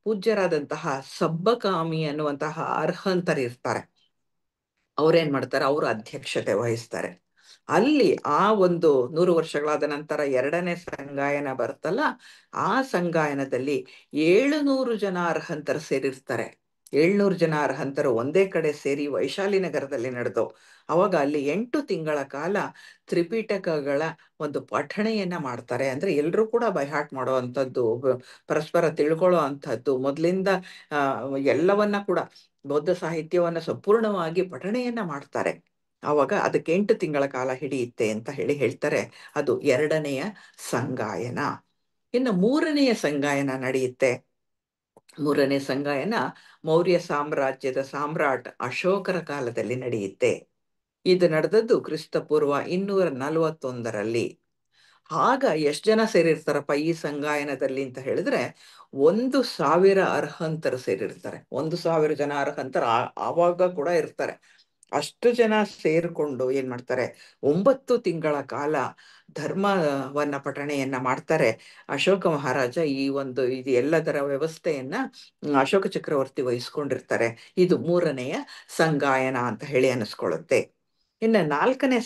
ಪೂಜ್ಯರಾದಂತಹ ಸಬ್ಬಕಾಮಿ ಅನ್ನುವಂತಹ ಅರ್ಹಂತರಿರ್ತಾರೆ. ಅವ್ರೇನ್ ಮಾಡ್ತಾರೆ, ಅವರು ಅಧ್ಯಕ್ಷತೆ ವಹಿಸ್ತಾರೆ. ಅಲ್ಲಿ ಆ ಒಂದು 100 ವರ್ಷಗಳಾದ ನಂತರ ಎರಡನೇ ಸಂಗಾಯನ ಬರುತ್ತಲ್ಲ, ಆ ಸಂಗಾಯನದಲ್ಲಿ 700 ಜನ ಅರ್ಹಂತರು ಸೇರಿರ್ತಾರೆ. 700 ಜನ ಅರ್ಹಂತರು ಒಂದೇ ಕಡೆ ಸೇರಿ ವೈಶಾಲಿ ನಗರದಲ್ಲಿ ನಡೆದು ಅವಾಗ ಅಲ್ಲಿ 8 ತಿಂಗಳ ಕಾಲ ತ್ರಿಪಿಟಕಗಳ ಒಂದು ಪಠಣೆಯನ್ನ ಮಾಡ್ತಾರೆ. ಅಂದ್ರೆ ಎಲ್ರೂ ಕೂಡ ಬೈಹಾಟ್ ಮಾಡುವಂಥದ್ದು, ಪರಸ್ಪರ ತಿಳ್ಕೊಳ್ಳೋ ಅಂಥದ್ದು, ಮೊದಲಿಂದ ಎಲ್ಲವನ್ನ ಕೂಡ ಬೌದ್ಧ ಸಾಹಿತ್ಯವನ್ನ ಸಂಪೂರ್ಣವಾಗಿ ಪಠಣೆಯನ್ನ ಮಾಡ್ತಾರೆ. ಆವಾಗ ಅದಕ್ಕೆ 8 ತಿಂಗಳ ಕಾಲ ಹಿಡಿಯುತ್ತೆ ಅಂತ ಹೇಳ್ತಾರೆ. ಅದು ಎರಡನೆಯ ಸಂಗಾಯನ. ಇನ್ನು ಮೂರನೆಯ ಸಂಗಾಯನ ನಡೆಯುತ್ತೆ. ಮೂರನೇ ಸಂಗಾಯನ ಮೌರ್ಯ ಸಾಮ್ರಾಜ್ಯದ ಸಾಮ್ರಾಟ್ ಅಶೋಕರ ಕಾಲದಲ್ಲಿ ನಡೆಯುತ್ತೆ. ಇದು ನಡೆದದ್ದು ಕ್ರಿಸ್ತಪೂರ್ವ 241ರಲ್ಲಿ. ಆಗ ಎಷ್ಟು ಜನ ಸೇರಿರ್ತಾರಪ್ಪ ಈ ಸಂಗಾಯನದಲ್ಲಿ ಅಂತ ಹೇಳಿದ್ರೆ 1000 ಅರ್ಹಂತರು ಸೇರಿರ್ತಾರೆ. 1000 ಜನ ಅರ್ಹಂತರು ಆವಾಗ ಕೂಡ ಇರ್ತಾರೆ. ಅಷ್ಟು ಜನ ಸೇರ್ಕೊಂಡು ಏನ್ ಮಾಡ್ತಾರೆ, 9 ತಿಂಗಳ ಕಾಲ ಧರ್ಮವನ್ನ ಪಠಣೆಯನ್ನ ಮಾಡ್ತಾರೆ. ಅಶೋಕ ಮಹಾರಾಜ ಇದು ಎಲ್ಲದರ ವ್ಯವಸ್ಥೆಯನ್ನ ಅಶೋಕ ಚಕ್ರವರ್ತಿ ವಹಿಸ್ಕೊಂಡಿರ್ತಾರೆ. ಇದು ಮೂರನೆಯ ಸಂಗಾಯನ ಅಂತ ಹೇಳಿ ಅನಿಸ್ಕೊಳ್ಳುತ್ತೆ. ಇನ್ನು ನಾಲ್ಕನೇ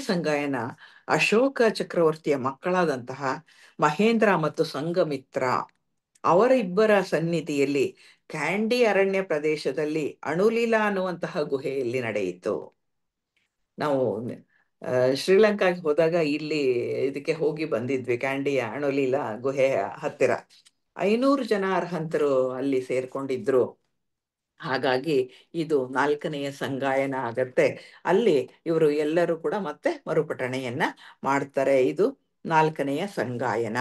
ಸಂಗಾಯನ ಅಶೋಕ ಚಕ್ರವರ್ತಿಯ ಮಕ್ಕಳಾದಂತಹ ಮಹೇಂದ್ರ ಮತ್ತು ಸಂಘಮಿತ್ರ ಅವರಿಬ್ಬರ ಸನ್ನಿಧಿಯಲ್ಲಿ ಕ್ಯಾಂಡಿ ಅರಣ್ಯ ಪ್ರದೇಶದಲ್ಲಿ ಅಣುಲೀಲಾ ಅನ್ನುವಂತಹ ಗುಹೆಯಲ್ಲಿ ನಡೆಯಿತು. ನಾವು ಶ್ರೀಲಂಕಾಗೆ ಹೋದಾಗ ಇಲ್ಲಿ ಇದಕ್ಕೆ ಹೋಗಿ ಬಂದಿದ್ವಿ, ಕ್ಯಾಂಡಿಯ ಅಣುಲೀಲಾ ಗುಹೆಯ ಹತ್ತಿರ. 500 ಜನ ಅರ್ಹಂತರು ಅಲ್ಲಿ ಸೇರ್ಕೊಂಡಿದ್ರು. ಹಾಗಾಗಿ ಇದು 4ನೆಯ ಸಂಗಾಯನ ಆಗತ್ತೆ. ಅಲ್ಲಿ ಇವರು ಎಲ್ಲರೂ ಕೂಡ ಮತ್ತೆ ಮರುಪಠಣೆಯನ್ನ ಮಾಡ್ತಾರೆ. ಇದು 4ನೆಯ ಸಂಗಾಯನ.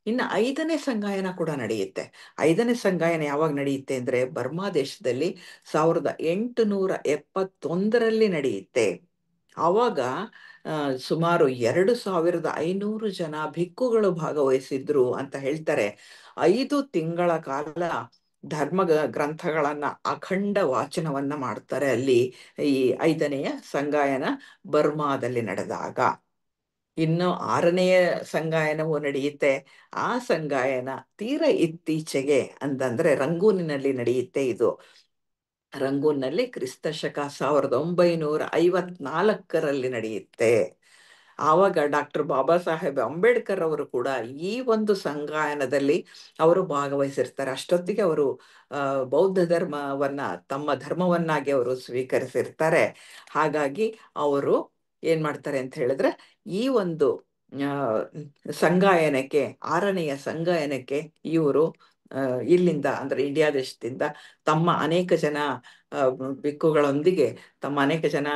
ಇನ್ನು 5ನೇ ಸಂಗಾಯನ ಕೂಡ ನಡೆಯುತ್ತೆ. 5ನೇ ಸಂಗಾಯನ ಯಾವಾಗ ನಡೆಯುತ್ತೆ ಅಂದ್ರೆ ಬರ್ಮಾ ದೇಶದಲ್ಲಿ 1871ರಲ್ಲಿ ನಡೆಯುತ್ತೆ. ಆವಾಗ ಸುಮಾರು 2500 ಜನ ಭಿಕ್ಕುಗಳು ಭಾಗವಹಿಸಿದ್ರು ಅಂತ ಹೇಳ್ತಾರೆ. 5 ತಿಂಗಳ ಕಾಲ ಧರ್ಮ ಗ್ರಂಥಗಳನ್ನ ಅಖಂಡ ವಾಚನವನ್ನ ಮಾಡ್ತಾರೆ ಅಲ್ಲಿ ಈ 5ನೆಯ ಸಂಗಾಯನ ಬರ್ಮಾದಲ್ಲಿ ನಡೆದಾಗ. ಇನ್ನು 6ನೆಯ ಸಂಗಾಯನವು ನಡೆಯುತ್ತೆ. ಆ ಸಂಗಾಯನ ತೀರ ಇತ್ತೀಚೆಗೆ ಅಂತಂದ್ರೆ ರಂಗೂನಿನಲ್ಲಿ ನಡೆಯುತ್ತೆ. ಇದು ರಂಗೂನ್ನಲ್ಲಿ ಕ್ರಿಸ್ತಶಕ 1954ರಲ್ಲಿ ನಡೆಯುತ್ತೆ. ಆವಾಗ ಡಾಕ್ಟರ್ ಬಾಬಾ ಸಾಹೇಬ್ ಅಂಬೇಡ್ಕರ್ ಅವರು ಕೂಡ ಈ ಒಂದು ಸಂಗಾಯನದಲ್ಲಿ ಅವರು ಭಾಗವಹಿಸಿರ್ತಾರೆ. ಅಷ್ಟೊತ್ತಿಗೆ ಅವರು ಬೌದ್ಧ ಧರ್ಮವನ್ನ ತಮ್ಮ ಧರ್ಮವನ್ನಾಗಿ ಅವರು ಸ್ವೀಕರಿಸಿರ್ತಾರೆ. ಹಾಗಾಗಿ ಅವರು ಏನ್ ಮಾಡ್ತಾರೆ ಅಂತ ಹೇಳಿದ್ರೆ ಈ ಒಂದು ಸಂಗಾಯನಕ್ಕೆ 6ನೆಯ ಸಂಗಾಯನಕ್ಕೆ ಇವರು ಇಲ್ಲಿಂದ ಅಂದ್ರೆ ಇಂಡಿಯಾ ದೇಶದಿಂದ ತಮ್ಮ ಅನೇಕ ಜನ ಭಿಕ್ಕುಗಳೊಂದಿಗೆ, ತಮ್ಮ ಅನೇಕ ಜನ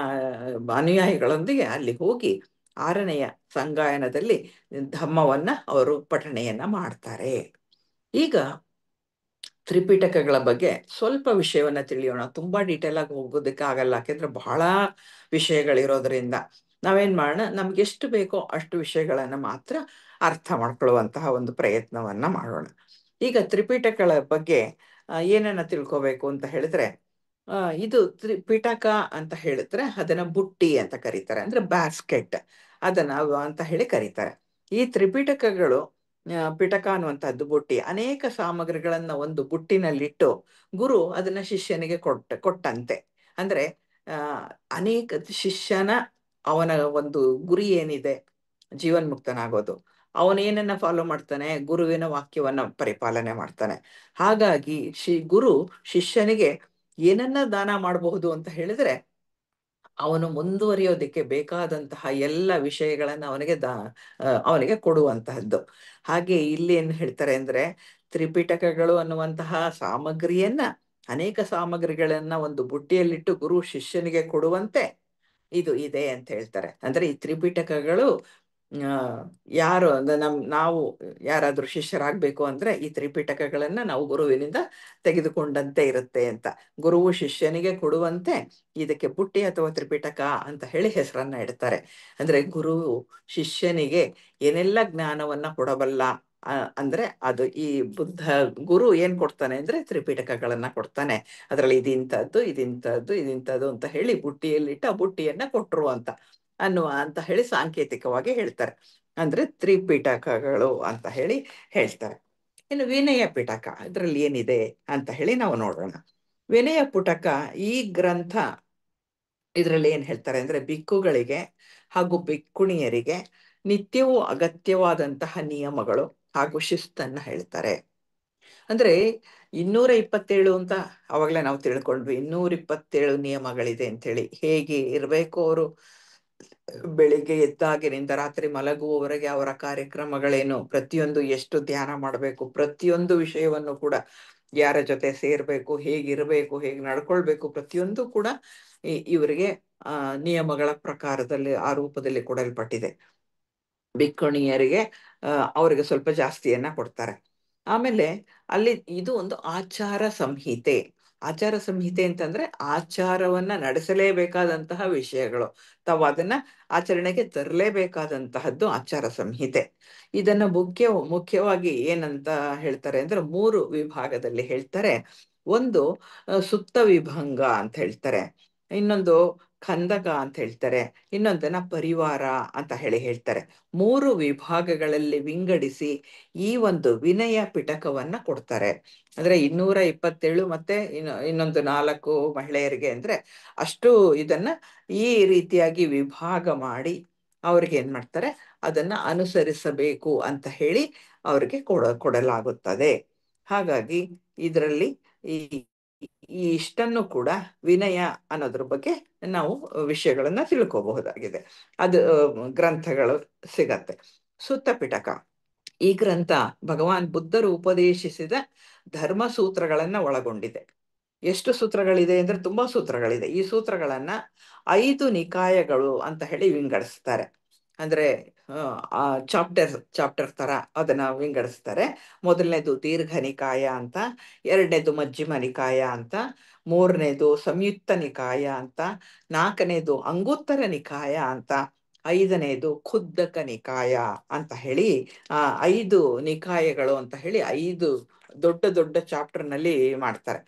ಅನುಯಾಯಿಗಳೊಂದಿಗೆ ಅಲ್ಲಿ ಹೋಗಿ 6ನೆಯ ಸಂಗಾಯನದಲ್ಲಿ ಧಮ್ಮವನ್ನ ಅವರು ಪಠಣೆಯನ್ನ ಮಾಡ್ತಾರೆ. ಈಗ ತ್ರಿಪಿಟಕಗಳ ಬಗ್ಗೆ ಸ್ವಲ್ಪ ವಿಷಯವನ್ನ ತಿಳಿಯೋಣ. ತುಂಬಾ ಡೀಟೇಲ್ ಆಗಿ ಹೋಗೋದಕ್ಕೆ ಆಗಲ್ಲ, ಯಾಕೆಂದ್ರೆ ಬಹಳ ವಿಷಯಗಳಿರೋದ್ರಿಂದ ನಾವೇನ್ ಮಾಡೋಣ, ನಮ್ಗೆ ಎಷ್ಟು ಬೇಕೋ ಅಷ್ಟು ವಿಷಯಗಳನ್ನ ಮಾತ್ರ ಅರ್ಥ ಮಾಡ್ಕೊಳ್ಳುವಂತಹ ಒಂದು ಪ್ರಯತ್ನವನ್ನ ಮಾಡೋಣ. ಈಗ ತ್ರಿಪಿಟಕಗಳ ಬಗ್ಗೆ ಏನನ್ನ ತಿಳ್ಕೊಬೇಕು ಅಂತ ಹೇಳಿದ್ರೆ, ಇದು ತ್ರಿಪಿಟಕ ಅಂತ ಹೇಳಿದ್ರೆ ಅದನ್ನ ಬುಟ್ಟಿ ಅಂತ ಕರೀತಾರೆ, ಅಂದ್ರೆ ಬ್ಯಾಸ್ಕೆಟ್ ಅದನ್ನ ಅಂತ ಹೇಳಿ ಕರೀತಾರೆ. ಈ ತ್ರಿಪಿಟಕಗಳು ಪಿಟಕ ಅನ್ನುವಂಥದ್ದು ಬುಟ್ಟಿ, ಅನೇಕ ಸಾಮಗ್ರಿಗಳನ್ನ ಒಂದು ಬುಟ್ಟಿನಲ್ಲಿಟ್ಟು ಗುರು ಅದನ್ನ ಶಿಷ್ಯನಿಗೆ ಕೊಟ್ಟಂತೆ. ಅಂದ್ರೆ ಅನೇಕ ಶಿಷ್ಯನ ಅವನ ಒಂದು ಗುರಿ ಏನಿದೆ, ಜೀವನ್ಮುಕ್ತನಾಗೋದು, ಅವನೇನನ್ನ ಫಾಲೋ ಮಾಡ್ತಾನೆ, ಗುರುವಿನ ವಾಕ್ಯವನ್ನ ಪರಿಪಾಲನೆ ಮಾಡ್ತಾನೆ. ಹಾಗಾಗಿ ಗುರು ಶಿಷ್ಯನಿಗೆ ಏನನ್ನ ದಾನ ಮಾಡಬಹುದು ಅಂತ ಹೇಳಿದ್ರೆ ಅವನು ಮುಂದುವರಿಯೋದಕ್ಕೆ ಬೇಕಾದಂತಹ ಎಲ್ಲ ವಿಷಯಗಳನ್ನ ಅವನಿಗೆ ಕೊಡುವಂತಹದ್ದು. ಹಾಗೆ ಇಲ್ಲಿ ಏನ್ ಹೇಳ್ತಾರೆ ಅಂದ್ರೆ, ತ್ರಿಪಿಟಕಗಳು ಅನ್ನುವಂತಹ ಸಾಮಗ್ರಿಯನ್ನ, ಅನೇಕ ಸಾಮಗ್ರಿಗಳನ್ನ ಒಂದು ಬುಟ್ಟಿಯಲ್ಲಿಟ್ಟು ಗುರು ಶಿಷ್ಯನಿಗೆ ಕೊಡುವಂತೆ ಇದು ಇದೆ ಅಂತ ಹೇಳ್ತಾರೆ. ಅಂದ್ರೆ ಈ ತ್ರಿಪಿಟಕಗಳು ಆ, ಯಾರು ಅಂದ್ರೆ ನಾವು ಯಾರಾದ್ರೂ ಶಿಷ್ಯರಾಗಬೇಕು ಅಂದ್ರೆ ಈ ತ್ರಿಪಿಟಕಗಳನ್ನ ನಾವು ಗುರುವಿನಿಂದ ತೆಗೆದುಕೊಂಡಂತೆ ಇರುತ್ತೆ ಅಂತ. ಗುರುವು ಶಿಷ್ಯನಿಗೆ ಕೊಡುವಂತೆ ಇದಕ್ಕೆ ಬುಟ್ಟಿ ಅಥವಾ ತ್ರಿಪಿಟಕ ಅಂತ ಹೇಳಿ ಹೆಸರನ್ನ ಇಡ್ತಾರೆ. ಅಂದ್ರೆ ಗುರುವು ಶಿಷ್ಯನಿಗೆ ಏನೆಲ್ಲ ಜ್ಞಾನವನ್ನ ಕೊಡಬಲ್ಲ ಅಂದ್ರೆ ಅದು ಈ ಬುದ್ಧ ಗುರು ಏನ್ ಕೊಡ್ತಾನೆ ಅಂದ್ರೆ ತ್ರಿಪಿಟಕಗಳನ್ನ ಕೊಡ್ತಾನೆ. ಅದರಲ್ಲಿ ಇದಿಂತದ್ದು ಅಂತ ಹೇಳಿ ಬುಟ್ಟಿಯಲ್ಲಿಟ್ಟು ಆ ಬುಟ್ಟಿಯನ್ನ ಕೊಟ್ರು ಅಂತ ಹೇಳಿ ಸಾಂಕೇತಿಕವಾಗಿ ಹೇಳ್ತಾರೆ. ಅಂದ್ರೆ ತ್ರಿಪಿಟಕಗಳು ಅಂತ ಹೇಳಿ ಹೇಳ್ತಾರೆ. ಇನ್ನು ವಿನಯ ಪಿಟಕ ಇದ್ರಲ್ಲಿ ಏನಿದೆ ಅಂತ ಹೇಳಿ ನಾವು ನೋಡೋಣ. ವಿನಯ ಪುಟಕ ಈ ಗ್ರಂಥ ಇದರಲ್ಲಿ ಏನ್ ಹೇಳ್ತಾರೆ ಅಂದ್ರೆ ಬಿಕ್ಕುಗಳಿಗೆ ಹಾಗೂ ಬಿಕ್ಕುಣಿಯರಿಗೆ ನಿತ್ಯವೂ ಅಗತ್ಯವಾದಂತಹ ನಿಯಮಗಳು ಹಾಗೂ ಶಿಸ್ತನ್ನ ಹೇಳ್ತಾರೆ. ಅಂದ್ರೆ 227 ಅಂತ ಅವಾಗಲೇ ನಾವು ತಿಳ್ಕೊಂಡ್ವಿ. 227 ನಿಯಮಗಳಿದೆ ಅಂತ ಹೇಳಿ. ಹೇಗೆ ಇರ್ಬೇಕು ಅವರು, ಬೆಳಿಗ್ಗೆ ಎದ್ದಾಗಿನಿಂದ ರಾತ್ರಿ ಮಲಗುವವರೆಗೆ ಅವರ ಕಾರ್ಯಕ್ರಮಗಳೇನು, ಪ್ರತಿಯೊಂದು ಎಷ್ಟು ಧ್ಯಾನ ಮಾಡಬೇಕು, ಪ್ರತಿಯೊಂದು ವಿಷಯವನ್ನು ಕೂಡ ಯಾರ ಜೊತೆ ಸೇರ್ಬೇಕು, ಹೇಗಿರ್ಬೇಕು, ಹೇಗೆ ನಡ್ಕೊಳ್ಬೇಕು, ಪ್ರತಿಯೊಂದು ಕೂಡ ಇವರಿಗೆ ನಿಯಮಗಳ ಪ್ರಕಾರದಲ್ಲಿ ಆ ರೂಪದಲ್ಲಿ ಕೊಡಲ್ಪಟ್ಟಿದೆ. ಬಿಕ್ಕಣಿಯರಿಗೆ ಅವರಿಗೆ ಸ್ವಲ್ಪ ಜಾಸ್ತಿಯನ್ನ ಕೊಡ್ತಾರೆ. ಆಮೇಲೆ ಅಲ್ಲಿ ಇದು ಒಂದು ಆಚಾರ ಸಂಹಿತೆ. ಆಚಾರ ಸಂಹಿತೆ ಅಂತಂದ್ರೆ ಆಚಾರವನ್ನ ನಡೆಸಲೇಬೇಕಾದಂತಹ ವಿಷಯಗಳು, ತಾವು ಅದನ್ನ ಆಚರಣೆಗೆ ತರಲೇಬೇಕಾದಂತಹದ್ದು ಆಚಾರ ಸಂಹಿತೆ. ಇದನ್ನ ಮುಖ್ಯವಾಗಿ ಏನಂತ ಹೇಳ್ತಾರೆ ಅಂದ್ರೆ 3 ವಿಭಾಗದಲ್ಲಿ ಹೇಳ್ತಾರೆ. ಒಂದು ಸುತ್ತ ವಿಭಂಗ ಅಂತ ಹೇಳ್ತಾರೆ, ಇನ್ನೊಂದು ಖಂದಕ ಅಂತ ಹೇಳ್ತಾರೆ, ಇನ್ನೊಂದನ್ನ ಪರಿವಾರ ಅಂತ ಹೇಳ್ತಾರೆ. 3 ವಿಭಾಗಗಳಲ್ಲಿ ವಿಂಗಡಿಸಿ ಈ ಒಂದು ವಿನಯ ಪಿಟಕವನ್ನ ಕೊಡ್ತಾರೆ. ಅಂದ್ರೆ 227 ಮತ್ತೆ ಇನ್ನೊಂದು 4 ಮಹಿಳೆಯರಿಗೆ ಅಂದ್ರೆ ಅಷ್ಟು ಇದನ್ನ ಈ ರೀತಿಯಾಗಿ ವಿಭಾಗ ಮಾಡಿ ಅವ್ರಿಗೆ ಏನ್ ಮಾಡ್ತಾರೆ, ಅದನ್ನ ಅನುಸರಿಸಬೇಕು ಅಂತ ಹೇಳಿ ಅವ್ರಿಗೆ ಕೊಡಲಾಗುತ್ತದೆ. ಹಾಗಾಗಿ ಇದರಲ್ಲಿ ಈ ಇಷ್ಟನ್ನು ಕೂಡ ವಿನಯ ಅನ್ನೋದ್ರ ಬಗ್ಗೆ ನಾವು ವಿಷಯಗಳನ್ನ ತಿಳ್ಕೋಬಹುದಾಗಿದೆ. ಅದು ಗ್ರಂಥಗಳು ಸಿಗತ್ತೆ. ಸುತ್ತ ಪಿಟಕ ಈ ಗ್ರಂಥ ಭಗವಾನ್ ಬುದ್ಧರು ಉಪದೇಶಿಸಿದ ಧರ್ಮ ಸೂತ್ರಗಳನ್ನ ಒಳಗೊಂಡಿದೆ. ಎಷ್ಟು ಸೂತ್ರಗಳಿದೆ ಅಂದ್ರೆ ತುಂಬಾ ಸೂತ್ರಗಳಿದೆ. ಈ ಸೂತ್ರಗಳನ್ನ 5 ನಿಕಾಯಗಳು ಅಂತ ಹೇಳಿ ವಿಂಗಡಿಸ್ತಾರೆ. ಅಂದ್ರೆ ಚಾಪ್ಟರ್ ತರ ಅದನ್ನ ವಿಂಗಡಿಸ್ತಾರೆ. ಮೊದಲನೇದು ದೀರ್ಘ ನಿಕಾಯ ಅಂತ, ಎರಡನೇದು ಮಜ್ಜಿಮ ನಿಕಾಯ ಅಂತ, ಮೂರನೇದು ಸಂಯುಕ್ತ ನಿಕಾಯ ಅಂತ, ನಾಲ್ಕನೇದು ಅಂಗುತ್ತರ ನಿಕಾಯ ಅಂತ, ಐದನೇದು ಖುದ್ದಕ ನಿಕಾಯ ಅಂತ ಹೇಳಿ 5 ನಿಕಾಯಗಳು ಅಂತ ಹೇಳಿ 5 ದೊಡ್ಡ ದೊಡ್ಡ ಚಾಪ್ಟರ್ನಲ್ಲಿ ಮಾಡ್ತಾರೆ.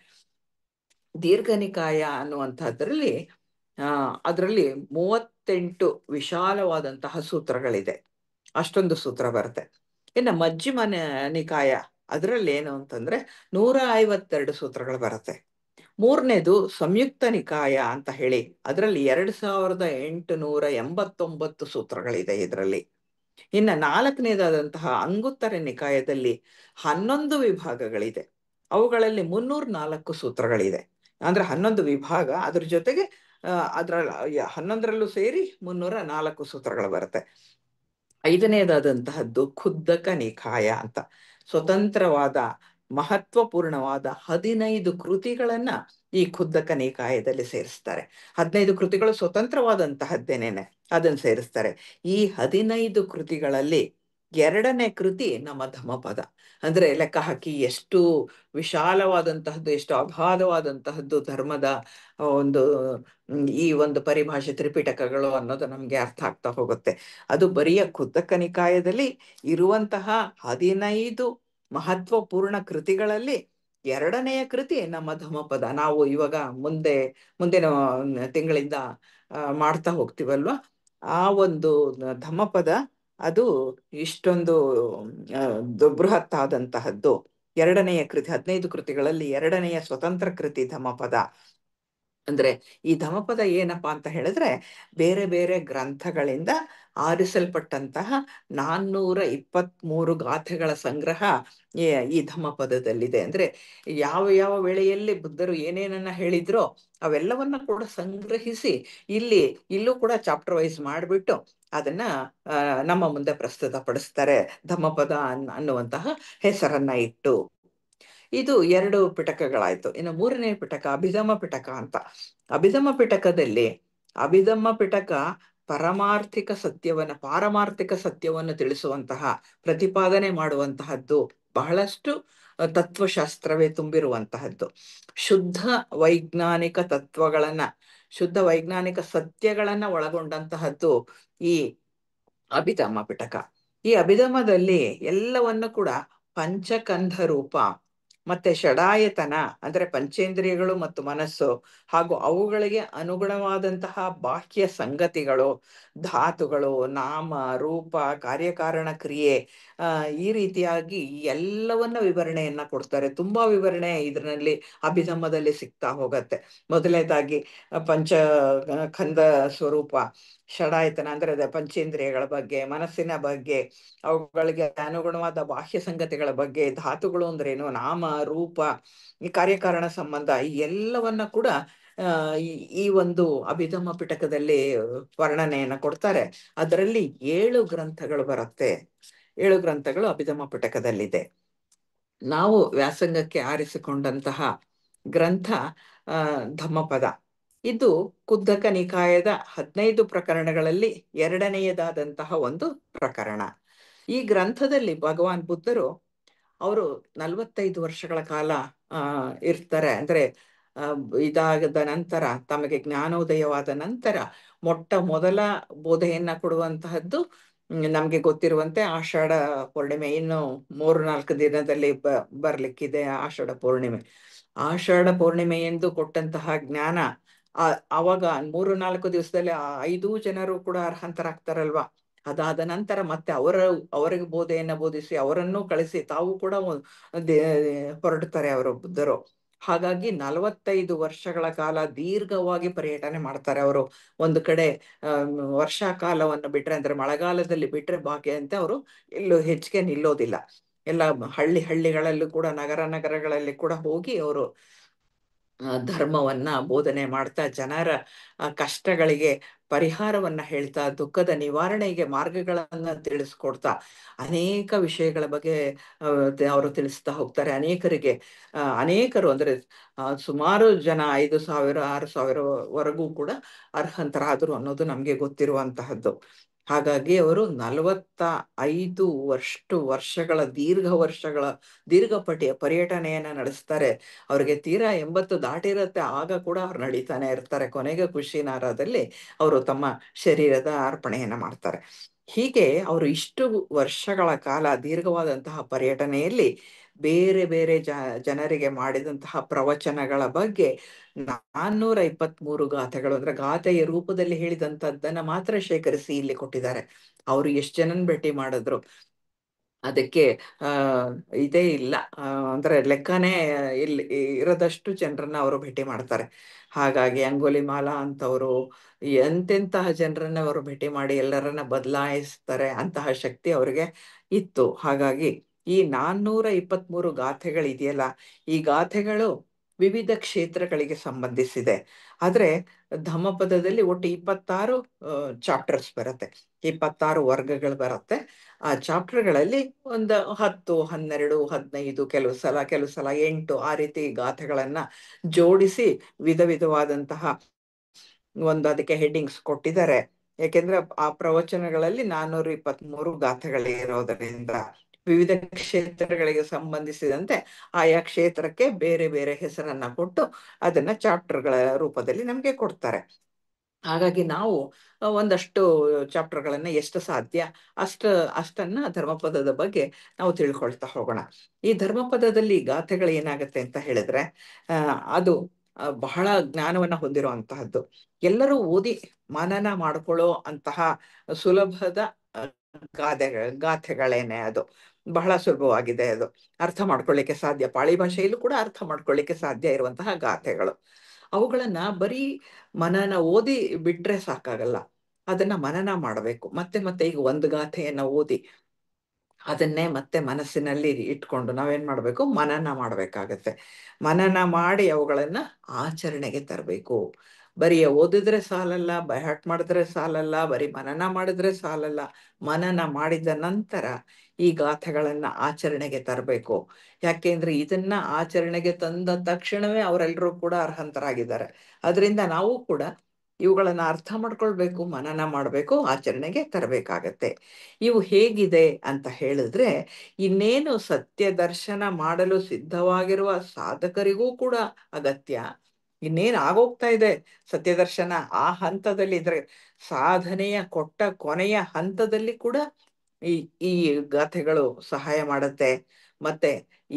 ದೀರ್ಘ ನಿಕಾಯ ಅನ್ನುವಂಥದ್ರಲ್ಲಿ ಅದರಲ್ಲಿ 38 ವಿಶಾಲವಾದಂತಹ ಸೂತ್ರಗಳಿದೆ. ಅಷ್ಟೊಂದು ಸೂತ್ರ ಬರುತ್ತೆ. ಇನ್ನು ಮಜ್ಜಿಮ ನಿಕಾಯ ಅದರಲ್ಲಿ ಏನು ಅಂತಂದ್ರೆ 152 ಸೂತ್ರಗಳು ಬರುತ್ತೆ. ಮೂರನೇದು ಸಂಯುಕ್ತ ನಿಕಾಯ ಅಂತ ಹೇಳಿ ಅದರಲ್ಲಿ 2889 ಸೂತ್ರಗಳಿದೆ ಇದರಲ್ಲಿ. ಇನ್ನು ನಾಲ್ಕನೇದಾದಂತಹ ಅಂಗುತ್ತರ ನಿಕಾಯದಲ್ಲಿ 11 ವಿಭಾಗಗಳಿದೆ. ಅವುಗಳಲ್ಲಿ 304 ಸೂತ್ರಗಳಿದೆ. ಅಂದ್ರೆ 11 ವಿಭಾಗ, ಅದ್ರ ಜೊತೆಗೆ ಅದ್ರ 11ರಲ್ಲೂ ಸೇರಿ 304 ಸೂತ್ರಗಳು ಬರುತ್ತೆ. ಐದನೇದಾದಂತಹದ್ದು ಖುದ್ದಕ ನಿಕಾಯ ಅಂತ, ಸ್ವತಂತ್ರವಾದ ಮಹತ್ವಪೂರ್ಣವಾದ 15 ಕೃತಿಗಳನ್ನ ಈ ಖುದ್ದಕ ನಿಕಾಯದಲ್ಲಿ ಸೇರಿಸ್ತಾರೆ. 15 ಕೃತಿಗಳು ಸ್ವತಂತ್ರವಾದಂತಹದ್ದೇನೇನೆ ಅದನ್ನು ಸೇರಿಸ್ತಾರೆ. ಈ 15 ಕೃತಿಗಳಲ್ಲಿ 2ನೇ ಕೃತಿ ನಮ್ಮ ಧಮ್ಮಪದ. ಅಂದ್ರೆ ಲೆಕ್ಕ ಹಾಕಿ ಎಷ್ಟು ವಿಶಾಲವಾದಂತಹದ್ದು, ಎಷ್ಟು ಅಗಾಧವಾದಂತಹದ್ದು ಧರ್ಮದ ಒಂದು ಈ ಒಂದು ಪರಿಭಾಷೆ ತ್ರಿಪಿಟಕಗಳು ಅನ್ನೋದು ನಮ್ಗೆ ಅರ್ಥ ಆಗ್ತಾ ಹೋಗುತ್ತೆ. ಅದು ಬರಿಯ ಖುದ್ದಕ ನಿಕಾಯದಲ್ಲಿ ಇರುವಂತಹ 15 ಮಹತ್ವಪೂರ್ಣ ಕೃತಿಗಳಲ್ಲಿ 2ನೆಯ ಕೃತಿ ನಮ್ಮ ಧಮ್ಮಪದ. ನಾವು ಇವಾಗ ಮುಂದಿನ ತಿಂಗಳಿಂದ ಮಾಡ್ತಾ ಹೋಗ್ತೀವಲ್ವಾ, ಆ ಒಂದು ಧಮ್ಮಪದ ಅದು ಇಷ್ಟೊಂದು ಬೃಹತ್ ಆದಂತಹದ್ದು. 2ನೆಯ ಕೃತಿ, 15 ಕೃತಿಗಳಲ್ಲಿ 2ನೆಯ ಸ್ವತಂತ್ರ ಕೃತಿ ಧಮ್ಮಪದ. ಅಂದ್ರೆ ಈ ಧಮ್ಮಪದ ಏನಪ್ಪಾ ಅಂತ ಹೇಳಿದ್ರೆ ಬೇರೆ ಬೇರೆ ಗ್ರಂಥಗಳಿಂದ ಆರಿಸಲ್ಪಟ್ಟಂತಹ 423 ಗಾಥೆಗಳ ಸಂಗ್ರಹ ಈ ಧಮ್ಮಪದದಲ್ಲಿದೆ. ಅಂದ್ರೆ ಯಾವ ಯಾವ ವೇಳೆಯಲ್ಲಿ ಬುದ್ಧರು ಏನೇನನ್ನ ಹೇಳಿದ್ರೋ ಅವೆಲ್ಲವನ್ನ ಕೂಡ ಸಂಗ್ರಹಿಸಿ ಇಲ್ಲೂ ಕೂಡ ಚಾಪ್ಟರ್ ವೈಸ್ ಮಾಡಿಬಿಟ್ಟು ಅದನ್ನ ನಮ್ಮ ಮುಂದೆ ಪ್ರಸ್ತುತ ಪಡಿಸ್ತಾರೆ, ಧಮ್ಮಪದ ಅನ್ನುವಂತಹ ಹೆಸರನ್ನ ಇಟ್ಟು. ಇದು 2 ಪಿಟಕಗಳಾಯ್ತು. ಇನ್ನು 3ನೇ ಪಿಟಕ ಅಭಿಧಮ್ಮ ಪಿಟಕ ಅಂತ. ಅಭಿಧಮ್ಮ ಪಿಟಕದಲ್ಲಿ ಅಭಿಧಮ್ಮ ಪಿಟಕ ಪಾರಮಾರ್ಥಿಕ ಸತ್ಯವನ್ನು ತಿಳಿಸುವಂತಹ, ಪ್ರತಿಪಾದನೆ ಮಾಡುವಂತಹದ್ದು ಬಹಳಷ್ಟು ತತ್ವಶಾಸ್ತ್ರವೇ ತುಂಬಿರುವಂತಹದ್ದು. ಶುದ್ಧ ವೈಜ್ಞಾನಿಕ ಶುದ್ಧ ವೈಜ್ಞಾನಿಕ ಸತ್ಯಗಳನ್ನ ಒಳಗೊಂಡಂತಹದ್ದು ಈ ಅಭಿಧಮ್ಮ ಪಿಟಕ. ಈ ಅಭಿಧಮ್ಮದಲ್ಲಿ ಎಲ್ಲವನ್ನು ಕೂಡ ಪಂಚಕಂಧ ರೂಪ ಮತ್ತೆ ಷಡಾಯತನ ಅಂದ್ರೆ ಪಂಚೇಂದ್ರಿಯಗಳು ಮತ್ತು ಮನಸ್ಸು ಹಾಗೂ ಅವುಗಳಿಗೆ ಅನುಗುಣವಾದಂತಹ ಬಾಹ್ಯ ಸಂಗತಿಗಳು, ಧಾತುಗಳು, ನಾಮ ರೂಪ, ಕಾರ್ಯಕಾರಣ ಕ್ರಿಯೆ, ಈ ರೀತಿಯಾಗಿ ಎಲ್ಲವನ್ನ ವಿವರಣೆಯನ್ನ ಕೊಡ್ತಾರೆ. ತುಂಬಾ ವಿವರಣೆ ಇದರಲ್ಲಿ ಅಭಿಧಮ್ಮದಲ್ಲಿ ಸಿಗ್ತಾ ಹೋಗತ್ತೆ. ಮೊದಲನೇದಾಗಿ ಪಂಚಖಂದ ಸ್ವರೂಪ, ಷಡಾಯತನ ಅಂದ್ರೆ ಅದೇ ಪಂಚೇಂದ್ರಿಯಗಳ ಬಗ್ಗೆ, ಮನಸ್ಸಿನ ಬಗ್ಗೆ, ಅವುಗಳಿಗೆ ಅನುಗುಣವಾದ ಬಾಹ್ಯ ಸಂಗತಿಗಳ ಬಗ್ಗೆ, ಧಾತುಗಳು ಅಂದ್ರೇನು, ನಾಮ ರೂಪ, ಈ ಕಾರ್ಯಕಾರಣ ಸಂಬಂಧ, ಈ ಎಲ್ಲವನ್ನ ಕೂಡ ಈ ಒಂದು ಅಭಿಧಮ್ಮ ಪಿಟಕದಲ್ಲಿ ವರ್ಣನೆಯನ್ನ ಕೊಡ್ತಾರೆ. ಅದರಲ್ಲಿ 7 ಗ್ರಂಥಗಳು ಬರುತ್ತೆ. 7 ಗ್ರಂಥಗಳು ಅಭಿಧಮ್ಮ ಪಿಟಕದಲ್ಲಿದೆ. ನಾವು ವ್ಯಾಸಂಗಕ್ಕೆ ಆರಿಸಿಕೊಂಡಂತಹ ಗ್ರಂಥ ಧಮ್ಮಪದ. ಇದು ಕುದ್ದಕ ನಿಕಾಯದ 15 ಪ್ರಕರಣಗಳಲ್ಲಿ 2ನೆಯದಾದಂತಹ ಒಂದು ಪ್ರಕರಣ. ಈ ಗ್ರಂಥದಲ್ಲಿ ಭಗವಾನ್ ಬುದ್ಧರು ಅವರು 45 ವರ್ಷಗಳ ಕಾಲ ಇರ್ತಾರೆ. ಅಂದ್ರೆ ಇದಾದ ನಂತರ, ತಮಗೆ ಜ್ಞಾನೋದಯವಾದ ನಂತರ ಮೊದಲ ಬೋಧೆಯನ್ನ ಕೊಡುವಂತಹದ್ದು ನಮ್ಗೆ ಗೊತ್ತಿರುವಂತೆ ಆಷಾಢ ಪೂರ್ಣಿಮೆ. ಇನ್ನು 3-4 ದಿನದಲ್ಲಿ ಬರ್ಲಿಕ್ಕಿದೆ ಆಷಾಢ ಪೂರ್ಣಿಮೆ. ಆಷಾಢ ಪೂರ್ಣಿಮೆ ಎಂದು ಕೊಟ್ಟಂತಹ ಜ್ಞಾನ ಅವಾಗ 3-4 ದಿವಸದಲ್ಲಿ 5 ಜನರು ಕೂಡ ಅರ್ಹಂತರಾಗ್ತಾರಲ್ವಾ. ಅದಾದ ನಂತರ ಮತ್ತೆ ಅವರಿಗೆ ಬೋಧೆಯನ್ನ ಬೋಧಿಸಿ ಅವರನ್ನು ಕಳಿಸಿ ತಾವು ಕೂಡ ಹೊರಡ್ತಾರೆ ಅವರು ಬುದ್ಧರು. ಹಾಗಾಗಿ 45 ವರ್ಷಗಳ ಕಾಲ ದೀರ್ಘವಾಗಿ ಪರ್ಯಟನೆ ಮಾಡ್ತಾರೆ ಅವರು. ಒಂದು ಕಡೆ ವರ್ಷಾಕಾಲವನ್ನು ಬಿಟ್ರೆ, ಅಂದ್ರೆ ಮಳೆಗಾಲದಲ್ಲಿ ಬಿಟ್ರೆ ಬಾಕಿ ಅಂತ ಅವರು ಎಲ್ಲೂ ಹೆಚ್ಚಿಗೆ ನಿಲ್ಲೋದಿಲ್ಲ. ಎಲ್ಲ ಹಳ್ಳಿಗಳಲ್ಲೂ ಕೂಡ, ನಗರಗಳಲ್ಲಿ ಕೂಡ ಹೋಗಿ ಅವರು ಧರ್ಮವನ್ನ ಬೋಧನೆ ಮಾಡ್ತಾ, ಜನರ ಕಷ್ಟಗಳಿಗೆ ಪರಿಹಾರವನ್ನ ಹೇಳ್ತಾ, ದುಃಖದ ನಿವಾರಣೆಗೆ ಮಾರ್ಗಗಳನ್ನ ತಿಳಿಸ್ಕೊಡ್ತಾ, ಅನೇಕ ವಿಷಯಗಳ ಬಗ್ಗೆ ಅವರು ತಿಳಿಸ್ತಾ ಹೋಗ್ತಾರೆ. ಅನೇಕರು ಅಂದ್ರೆ ಸುಮಾರು ಜನ 5,000-6,000 ವರೆಗೂ ಕೂಡ ಅರ್ಹಂತರಾದರು ಅನ್ನೋದು ನಮ್ಗೆ ಗೊತ್ತಿರುವಂತಹದ್ದು. ಹಾಗಾಗಿ ಅವರು 45 ವರ್ಷಗಳ ದೀರ್ಘ ಪರ್ಯಟನೆಯನ್ನ ನಡೆಸ್ತಾರೆ. ಅವ್ರಿಗೆ ತೀರಾ 80 ದಾಟಿರತ್ತೆ, ಆಗ ಕೂಡ ಅವ್ರು ನಡೀತಾನೆ ಇರ್ತಾರೆ. ಕೊನೆಗೆ ಕುಶಿನಾರದಲ್ಲಿ ಅವರು ತಮ್ಮ ಶರೀರದ ಅರ್ಪಣೆಯನ್ನ ಮಾಡ್ತಾರೆ. ಹೀಗೆ ಅವರು ಇಷ್ಟು ವರ್ಷಗಳ ಕಾಲ ದೀರ್ಘವಾದಂತಹ ಪರ್ಯಟನೆಯಲ್ಲಿ ಬೇರೆ ಬೇರೆ ಜನರಿಗೆ ಮಾಡಿದಂತಹ ಪ್ರವಚನಗಳ ಬಗ್ಗೆ 423 ಗಾಥೆಗಳು, ಅಂದ್ರೆ ಗಾಥೆಯ ರೂಪದಲ್ಲಿ ಹೇಳಿದಂತದ್ದನ್ನ ಮಾತ್ರ ಶೇಖರಿಸಿ ಇಲ್ಲಿ ಕೊಟ್ಟಿದ್ದಾರೆ. ಅವರು ಎಷ್ಟು ಜನನ್ ಭೇಟಿ ಮಾಡಿದ್ರು ಅದಕ್ಕೆ ಇದೇ ಇಲ್ಲ, ಅಂದ್ರೆ ಲೆಕ್ಕನೇ ಇರದಷ್ಟು ಜನರನ್ನ ಅವರು ಭೇಟಿ ಮಾಡ್ತಾರೆ. ಹಾಗಾಗಿ ಅಂಗುಲಿಮಾಲ ಅಂತವರು ಎಂತೆಂತಹ ಜನರನ್ನ ಅವರು ಭೇಟಿ ಮಾಡಿ ಎಲ್ಲರನ್ನ ಬದಲಾಯಿಸ್ತಾರೆ. ಅಂತಹ ಶಕ್ತಿ ಅವರಿಗೆ ಇತ್ತು. ಹಾಗಾಗಿ ಈ 423 ಗಾಥೆಗಳಿದೆಯಲ್ಲ, ಈ ಗಾಥೆಗಳು ವಿವಿಧ ಕ್ಷೇತ್ರಗಳಿಗೆ ಸಂಬಂಧಿಸಿದೆ. ಆದ್ರೆ ಧಮ್ಮಪದದಲ್ಲಿ ಒಟ್ಟು 26 ಚಾಪ್ಟರ್ಸ್ ಬರುತ್ತೆ, 26 ವರ್ಗಗಳು ಬರುತ್ತೆ. ಆ ಚಾಪ್ಟರ್ಗಳಲ್ಲಿ ಒಂದು 10, 12, 15, ಕೆಲವು ಸಲ 8 ಆ ರೀತಿ ಗಾಥೆಗಳನ್ನ ಜೋಡಿಸಿ ವಿಧವಾದಂತಹ ಒಂದು ಅದಕ್ಕೆ ಹೆಡ್ಡಿಂಗ್ಸ್ ಕೊಟ್ಟಿದ್ದಾರೆ. ಯಾಕೆಂದ್ರೆ ಆ ಪ್ರವಚನಗಳಲ್ಲಿ 423 ಗಾಥೆಗಳಿರೋದರಿಂದ ವಿವಿಧ ಕ್ಷೇತ್ರಗಳಿಗೆ ಸಂಬಂಧಿಸಿದಂತೆ ಆಯಾ ಕ್ಷೇತ್ರಕ್ಕೆ ಬೇರೆ ಬೇರೆ ಹೆಸರನ್ನ ಕೊಟ್ಟು ಅದನ್ನ ಚಾಪ್ಟರ್ಗಳ ರೂಪದಲ್ಲಿ ನಮ್ಗೆ ಕೊಡ್ತಾರೆ. ಹಾಗಾಗಿ ನಾವು ಒಂದಷ್ಟು ಚಾಪ್ಟರ್ಗಳನ್ನ ಎಷ್ಟು ಸಾಧ್ಯ ಅಷ್ಟನ್ನ ಧರ್ಮಪದದ ಬಗ್ಗೆ ನಾವು ತಿಳ್ಕೊಳ್ತಾ ಹೋಗೋಣ. ಈ ಧರ್ಮಪದದಲ್ಲಿ ಗಾಥೆಗಳು ಏನಾಗತ್ತೆ ಅಂತ ಹೇಳಿದ್ರೆ, ಅದು ಬಹಳ ಜ್ಞಾನವನ್ನ ಹೊಂದಿರುವಂತಹದ್ದು. ಎಲ್ಲರೂ ಓದಿ ಮನನ ಮಾಡ್ಕೊಳ್ಳೋ ಅಂತಹ ಸುಲಭದ ಗಾಥೆಗಳೇನೆ. ಅದು ಬಹಳ ಸುಲಭವಾಗಿದೆ, ಅದು ಅರ್ಥ ಮಾಡ್ಕೊಳ್ಳಿಕ್ಕೆ ಸಾಧ್ಯ, ಪಾಳಿ ಭಾಷೆಯಲ್ಲೂ ಕೂಡ ಅರ್ಥ ಮಾಡ್ಕೊಳ್ಳಿಕ್ಕೆ ಸಾಧ್ಯ ಇರುವಂತಹ ಗಾಥೆಗಳು. ಅವುಗಳನ್ನ ಬರೀ ಮನನ ಓದಿ ಬಿಟ್ರೆ ಸಾಕಾಗಲ್ಲ, ಅದನ್ನ ಮನನ ಮಾಡಬೇಕು. ಮತ್ತೆ ಈಗ ಒಂದು ಗಾಥೆಯನ್ನ ಓದಿ ಅದನ್ನೇ ಮತ್ತೆ ಮನಸ್ಸಿನಲ್ಲಿ ಇಟ್ಕೊಂಡು ನಾವೇನ್ ಮಾಡ್ಬೇಕು, ಮನನ ಮಾಡ್ಬೇಕಾಗತ್ತೆ. ಮನನ ಮಾಡಿ ಅವುಗಳನ್ನ ಆಚರಣೆಗೆ ತರಬೇಕು. ಬರೀ ಓದಿದ್ರೆ ಸಾಲಲ್ಲ, ಬೈಹಾಟ್ ಮಾಡಿದ್ರೆ ಸಾಲಲ್ಲ, ಬರೀ ಮನನ ಮಾಡಿದ್ರೆ ಸಾಲಲ್ಲ. ಮನನ ಮಾಡಿದ ನಂತರ ಈ ಗಾಥೆಗಳನ್ನ ಆಚರಣೆಗೆ ತರಬೇಕು. ಯಾಕೆಂದ್ರೆ ಇದನ್ನ ಆಚರಣೆಗೆ ತಂದ ತಕ್ಷಣವೇ ಅವರೆಲ್ಲರೂ ಕೂಡ ಅರ್ಹಂತರಾಗಿದ್ದಾರೆ. ಅದರಿಂದ ನಾವು ಕೂಡ ಇವುಗಳನ್ನ ಅರ್ಥ ಮಾಡ್ಕೊಳ್ಬೇಕು, ಮನನ ಮಾಡಬೇಕು, ಆಚರಣೆಗೆ ತರಬೇಕಾಗತ್ತೆ. ಇವು ಹೇಗಿದೆ ಅಂತ ಹೇಳಿದ್ರೆ, ಇನ್ನೇನು ಸತ್ಯ ದರ್ಶನ ಮಾಡಲು ಸಿದ್ಧವಾಗಿರುವ ಸಾಧಕರಿಗೂ ಕೂಡ ಅಗತ್ಯ. ಇನ್ನೇನು ಆಗೋಗ್ತಾ ಇದೆ ಸತ್ಯದರ್ಶನ, ಆ ಹಂತದಲ್ಲಿ ಇದ್ರೆ ಸಾಧನೆಯ ಕೊನೆಯ ಹಂತದಲ್ಲಿ ಕೂಡ ಈ ಈ ಗಾಥೆಗಳು ಸಹಾಯ ಮಾಡುತ್ತೆ. ಮತ್ತೆ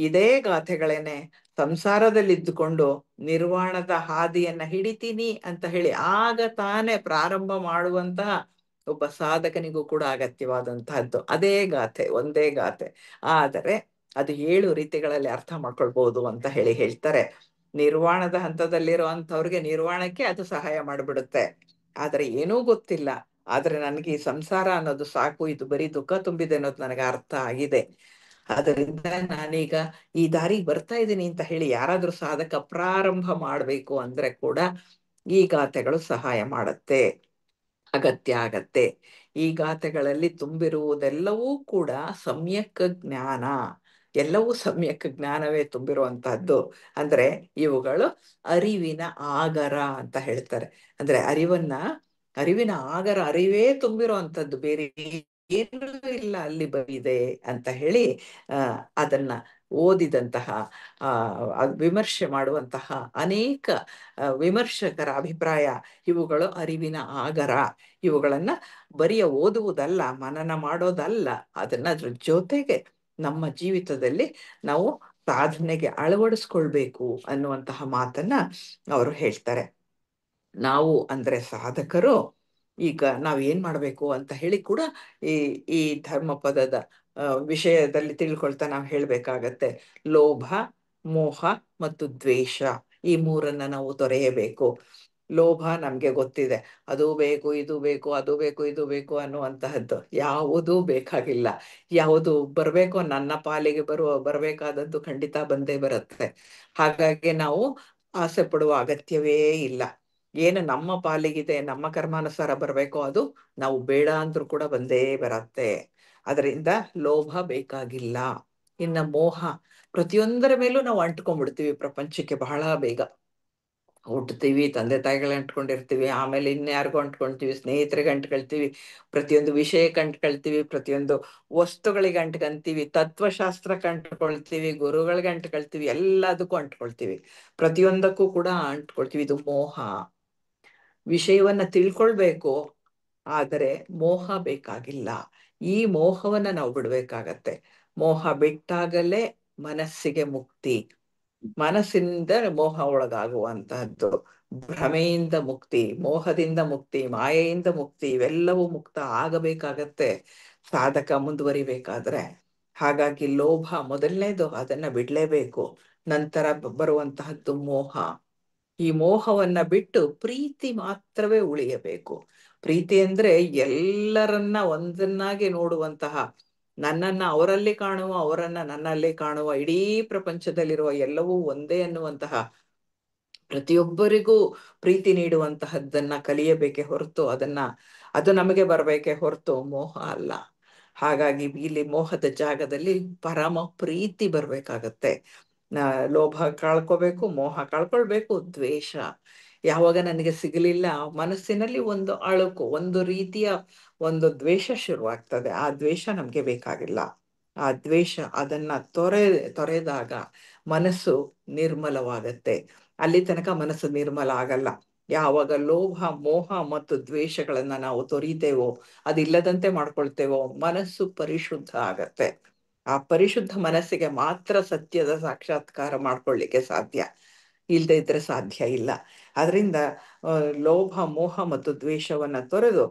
ಇದೇ ಗಾಥೆಗಳೇನೆ ಸಂಸಾರದಲ್ಲಿದ್ದುಕೊಂಡು ನಿರ್ವಾಣದ ಹಾದಿಯನ್ನ ಹಿಡಿತೀನಿ ಅಂತ ಹೇಳಿ ಆಗ ತಾನೇ ಪ್ರಾರಂಭ ಮಾಡುವಂತಹ ಒಬ್ಬ ಸಾಧಕನಿಗೂ ಕೂಡ ಅಗತ್ಯವಾದಂತಹದ್ದು ಅದೇ ಗಾಥೆ, ಒಂದೇ ಗಾಥೆ. ಆದರೆ ಅದು 7 ರೀತಿಗಳಲ್ಲಿ ಅರ್ಥ ಮಾಡ್ಕೊಳ್ಬಹುದು ಅಂತ ಹೇಳ್ತಾರೆ. ನಿರ್ವಾಣದ ಹಂತದಲ್ಲಿರೋ ಅಂಥವ್ರಿಗೆ ನಿರ್ವಾಣಕ್ಕೆ ಅದು ಸಹಾಯ ಮಾಡಿಬಿಡುತ್ತೆ. ಆದ್ರೆ ಏನೂ ಗೊತ್ತಿಲ್ಲ, ಆದ್ರೆ ನನಗೆ ಈ ಸಂಸಾರ ಅನ್ನೋದು ಸಾಕು, ಇದು ಬರೀ ದುಃಖ ತುಂಬಿದೆ ಅನ್ನೋದು ನನಗೆ ಅರ್ಥ ಆಗಿದೆ, ಅದರಿಂದ ನಾನೀಗ ಈ ದಾರಿಗೆ ಬರ್ತಾ ಇದ್ದೀನಿ ಅಂತ ಹೇಳಿ ಯಾರಾದ್ರೂ ಸಾಧಕ ಪ್ರಾರಂಭ ಮಾಡ್ಬೇಕು ಅಂದ್ರೆ ಕೂಡ ಈ ಗಾಥೆಗಳು ಸಹಾಯ ಮಾಡತ್ತೆ, ಅಗತ್ಯ ಆಗತ್ತೆ. ಈ ಗಾಥೆಗಳಲ್ಲಿ ತುಂಬಿರುವುದೆಲ್ಲವೂ ಕೂಡ ಸಮ್ಯಕ್ ಜ್ಞಾನ, ಎಲ್ಲವೂ ಸಮ್ಯಕ್ ಜ್ಞಾನವೇ ತುಂಬಿರುವಂತಹದ್ದು. ಅಂದ್ರೆ ಇವುಗಳು ಅರಿವಿನ ಆಗರ ಅಂತ ಹೇಳ್ತಾರೆ. ಅಂದ್ರೆ ಅರಿವಿನ ಆಗರ, ಅರಿವೇ ತುಂಬಿರುವಂತದ್ದು, ಬೇರೆ ಏನೂ ಇಲ್ಲ ಅಲ್ಲಿ ಬರಿದೆ ಅಂತ ಹೇಳಿ ಅದನ್ನ ಓದಿದಂತಹ ವಿಮರ್ಶೆ ಮಾಡುವಂತಹ ಅನೇಕ ವಿಮರ್ಶಕರ ಅಭಿಪ್ರಾಯ ಇವುಗಳು ಅರಿವಿನ ಆಗರ. ಇವುಗಳನ್ನ ಬರಿಯ ಓದುವುದಲ್ಲ, ಮನನ ಮಾಡೋದಲ್ಲ, ಅದನ್ನ ಅದ್ರ ಜೊತೆಗೆ ನಮ್ಮ ಜೀವಿತದಲ್ಲಿ ನಾವು ಸಾಧನೆಗೆ ಅಳವಡಿಸ್ಕೊಳ್ಬೇಕು ಅನ್ನುವಂತಹ ಮಾತನ್ನ ಅವರು ಹೇಳ್ತಾರೆ. ನಾವು ಅಂದ್ರೆ ಸಾಧಕರು ಈಗ ನಾವ್ ಏನ್ ಮಾಡ್ಬೇಕು ಅಂತ ಹೇಳಿ ಕೂಡ ಈ ಈ ಧರ್ಮಪದದ ವಿಷಯದಲ್ಲಿ ತಿಳ್ಕೊಳ್ತಾ ನಾವು ಹೇಳ್ಬೇಕಾಗತ್ತೆ. ಲೋಭ, ಮೋಹ ಮತ್ತು ದ್ವೇಷ, ಈ ಮೂರನ್ನ ನಾವು ತೊರೆಯಬೇಕು. ಲೋಭ ನಮ್ಗೆ ಗೊತ್ತಿದೆ, ಅದು ಬೇಕು ಇದು ಬೇಕು, ಅದು ಬೇಕು ಇದು ಬೇಕು ಅನ್ನುವಂತಹದ್ದು ಯಾವುದೂ ಬೇಕಾಗಿಲ್ಲ. ಯಾವುದು ಬರ್ಬೇಕೋ ನನ್ನ ಪಾಲಿಗೆ ಬರ್ಬೇಕಾದದ್ದು ಖಂಡಿತ ಬಂದೇ ಬರುತ್ತೆ. ಹಾಗಾಗಿ ನಾವು ಆಸೆ ಪಡುವ ಅಗತ್ಯವೇ ಇಲ್ಲ. ಏನು ನಮ್ಮ ಪಾಲಿಗಿದೆ, ನಮ್ಮ ಕರ್ಮಾನುಸಾರ ಬರ್ಬೇಕೋ ಅದು ನಾವು ಬೇಡ ಅಂದ್ರೂ ಕೂಡ ಬಂದೇ ಬರತ್ತೆ. ಅದರಿಂದ ಲೋಭ ಬೇಕಾಗಿಲ್ಲ. ಇನ್ನ ಮೋಹ, ಪ್ರತಿಯೊಂದರ ಮೇಲೂ ನಾವು ಅಂಟ್ಕೊಂಡ್ಬಿಡ್ತೀವಿ ಪ್ರಪಂಚಕ್ಕೆ ಬಹಳ ಬೇಗ. ಹುಟ್ಟುತ್ತೀವಿ, ತಂದೆ ತಾಯಿಗಳು ಅಂಟ್ಕೊಂಡಿರ್ತೀವಿ, ಆಮೇಲೆ ಇನ್ಯಾರಿಗೂ ಅಂಟ್ಕೊಳ್ತೀವಿ, ಸ್ನೇಹಿತರಿಗೆ ಅಂಟ್ಕೊಳ್ತೀವಿ, ಪ್ರತಿಯೊಂದು ವಿಷಯಕ್ಕೆ ಅಂಟ್ಕೊಳ್ತೀವಿ, ಪ್ರತಿಯೊಂದು ವಸ್ತುಗಳಿಗೆ ಅಂಟ್ಕೊಂತೀವಿ, ತತ್ವಶಾಸ್ತ್ರಕ್ಕೆ ಅಂಟ್ಕೊಳ್ತೀವಿ, ಗುರುಗಳಿಗೆ ಅಂಟ್ಕೊಳ್ತೀವಿ, ಎಲ್ಲದಕ್ಕೂ ಅಂಟ್ಕೊಳ್ತೀವಿ, ಪ್ರತಿಯೊಂದಕ್ಕೂ ಕೂಡ ಅಂಟ್ಕೊಳ್ತೀವಿ. ಇದು ಮೋಹ. ವಿಷಯವನ್ನ ತಿಳ್ಕೊಳ್ಬೇಕು, ಆದರೆ ಮೋಹ ಬೇಕಾಗಿಲ್ಲ. ಈ ಮೋಹವನ್ನ ನಾವು ಬಿಡ್ಬೇಕಾಗತ್ತೆ. ಮೋಹ ಬಿಟ್ಟಾಗಲೇ ಮನಸ್ಸಿಗೆ ಮುಕ್ತಿ. ಮನಸ್ಸಿನಿಂದ ಮೋಹ ಒಳಗಾಗುವಂತಹದ್ದು, ಭ್ರಮೆಯಿಂದ ಮುಕ್ತಿ, ಮೋಹದಿಂದ ಮುಕ್ತಿ, ಮಾಯೆಯಿಂದ ಮುಕ್ತಿ, ಇವೆಲ್ಲವೂ ಮುಕ್ತ ಆಗಬೇಕಾಗತ್ತೆ ಸಾಧಕ ಮುಂದುವರಿಬೇಕಾದ್ರೆ. ಹಾಗಾಗಿ ಲೋಭ ಮೊದಲನೇದು, ಅದನ್ನ ಬಿಡ್ಲೇಬೇಕು. ನಂತರ ಬರುವಂತಹದ್ದು ಮೋಹ. ಈ ಮೋಹವನ್ನ ಬಿಟ್ಟು ಪ್ರೀತಿ ಮಾತ್ರವೇ ಉಳಿಯಬೇಕು. ಪ್ರೀತಿ ಅಂದ್ರೆ ಎಲ್ಲರನ್ನ ಒಂದನ್ನಾಗಿ ನೋಡುವಂತಹ, ನನ್ನನ್ನ ಅವರಲ್ಲಿ ಕಾಣುವ, ಅವರನ್ನ ನನ್ನಲ್ಲಿ ಕಾಣುವ, ಇಡೀ ಪ್ರಪಂಚದಲ್ಲಿರುವ ಎಲ್ಲವೂ ಒಂದೇ ಅನ್ನುವಂತಹ, ಪ್ರತಿಯೊಬ್ಬರಿಗೂ ಪ್ರೀತಿ ನೀಡುವಂತಹದ್ದನ್ನ ಕಲಿಯಬೇಕೆ ಹೊರತು ಅದು ನಮಗೆ ಬರ್ಬೇಕೆ ಹೊರತು ಮೋಹ ಅಲ್ಲ. ಹಾಗಾಗಿ ಇಲ್ಲಿ ಮೋಹದ ಜಾಗದಲ್ಲಿ ಪರಮ ಪ್ರೀತಿ ಬರ್ಬೇಕಾಗತ್ತೆ. ಲೋಭ ಕಳ್ಕೋಬೇಕು, ಮೋಹ ಕಳ್ಕೊಳ್ಬೇಕು. ದ್ವೇಷ, ಯಾವಾಗ ನನಗೆ ಸಿಗಲಿಲ್ಲ ಮನಸ್ಸಿನಲ್ಲಿ ಒಂದು ಅಳುಕು, ಒಂದು ರೀತಿಯ ಒಂದು ದ್ವೇಷ ಶುರುವಾಗ್ತದೆ. ಆ ದ್ವೇಷ ನಮ್ಗೆ ಬೇಕಾಗಿಲ್ಲ. ಆ ದ್ವೇಷ ಅದನ್ನ ತೊರೆದಾಗ ಮನಸ್ಸು ನಿರ್ಮಲವಾಗತ್ತೆ. ಅಲ್ಲಿ ತನಕ ಮನಸ್ಸು ನಿರ್ಮಲ ಆಗಲ್ಲ. ಯಾವಾಗ ಲೋಭ, ಮೋಹ ಮತ್ತು ದ್ವೇಷಗಳನ್ನ ನಾವು ತೊರೀತೇವೋ, ಅದಿಲ್ಲದಂತೆ ಮಾಡ್ಕೊಳ್ತೇವೋ, ಮನಸ್ಸು ಪರಿಶುದ್ಧ ಆಗತ್ತೆ. ಆ ಪರಿಶುದ್ಧ ಮನಸ್ಸಿಗೆ ಮಾತ್ರ ಸತ್ಯದ ಸಾಕ್ಷಾತ್ಕಾರ ಮಾಡ್ಕೊಳ್ಳಿಕ್ಕೆ ಸಾಧ್ಯ, ಇಲ್ಲದೆ ಇದ್ರೆ ಸಾಧ್ಯ ಇಲ್ಲ. ಅದರಿಂದ ಲೋಭ, ಮೋಹ ಮತ್ತು ದ್ವೇಷವನ್ನ ತೊರೆದು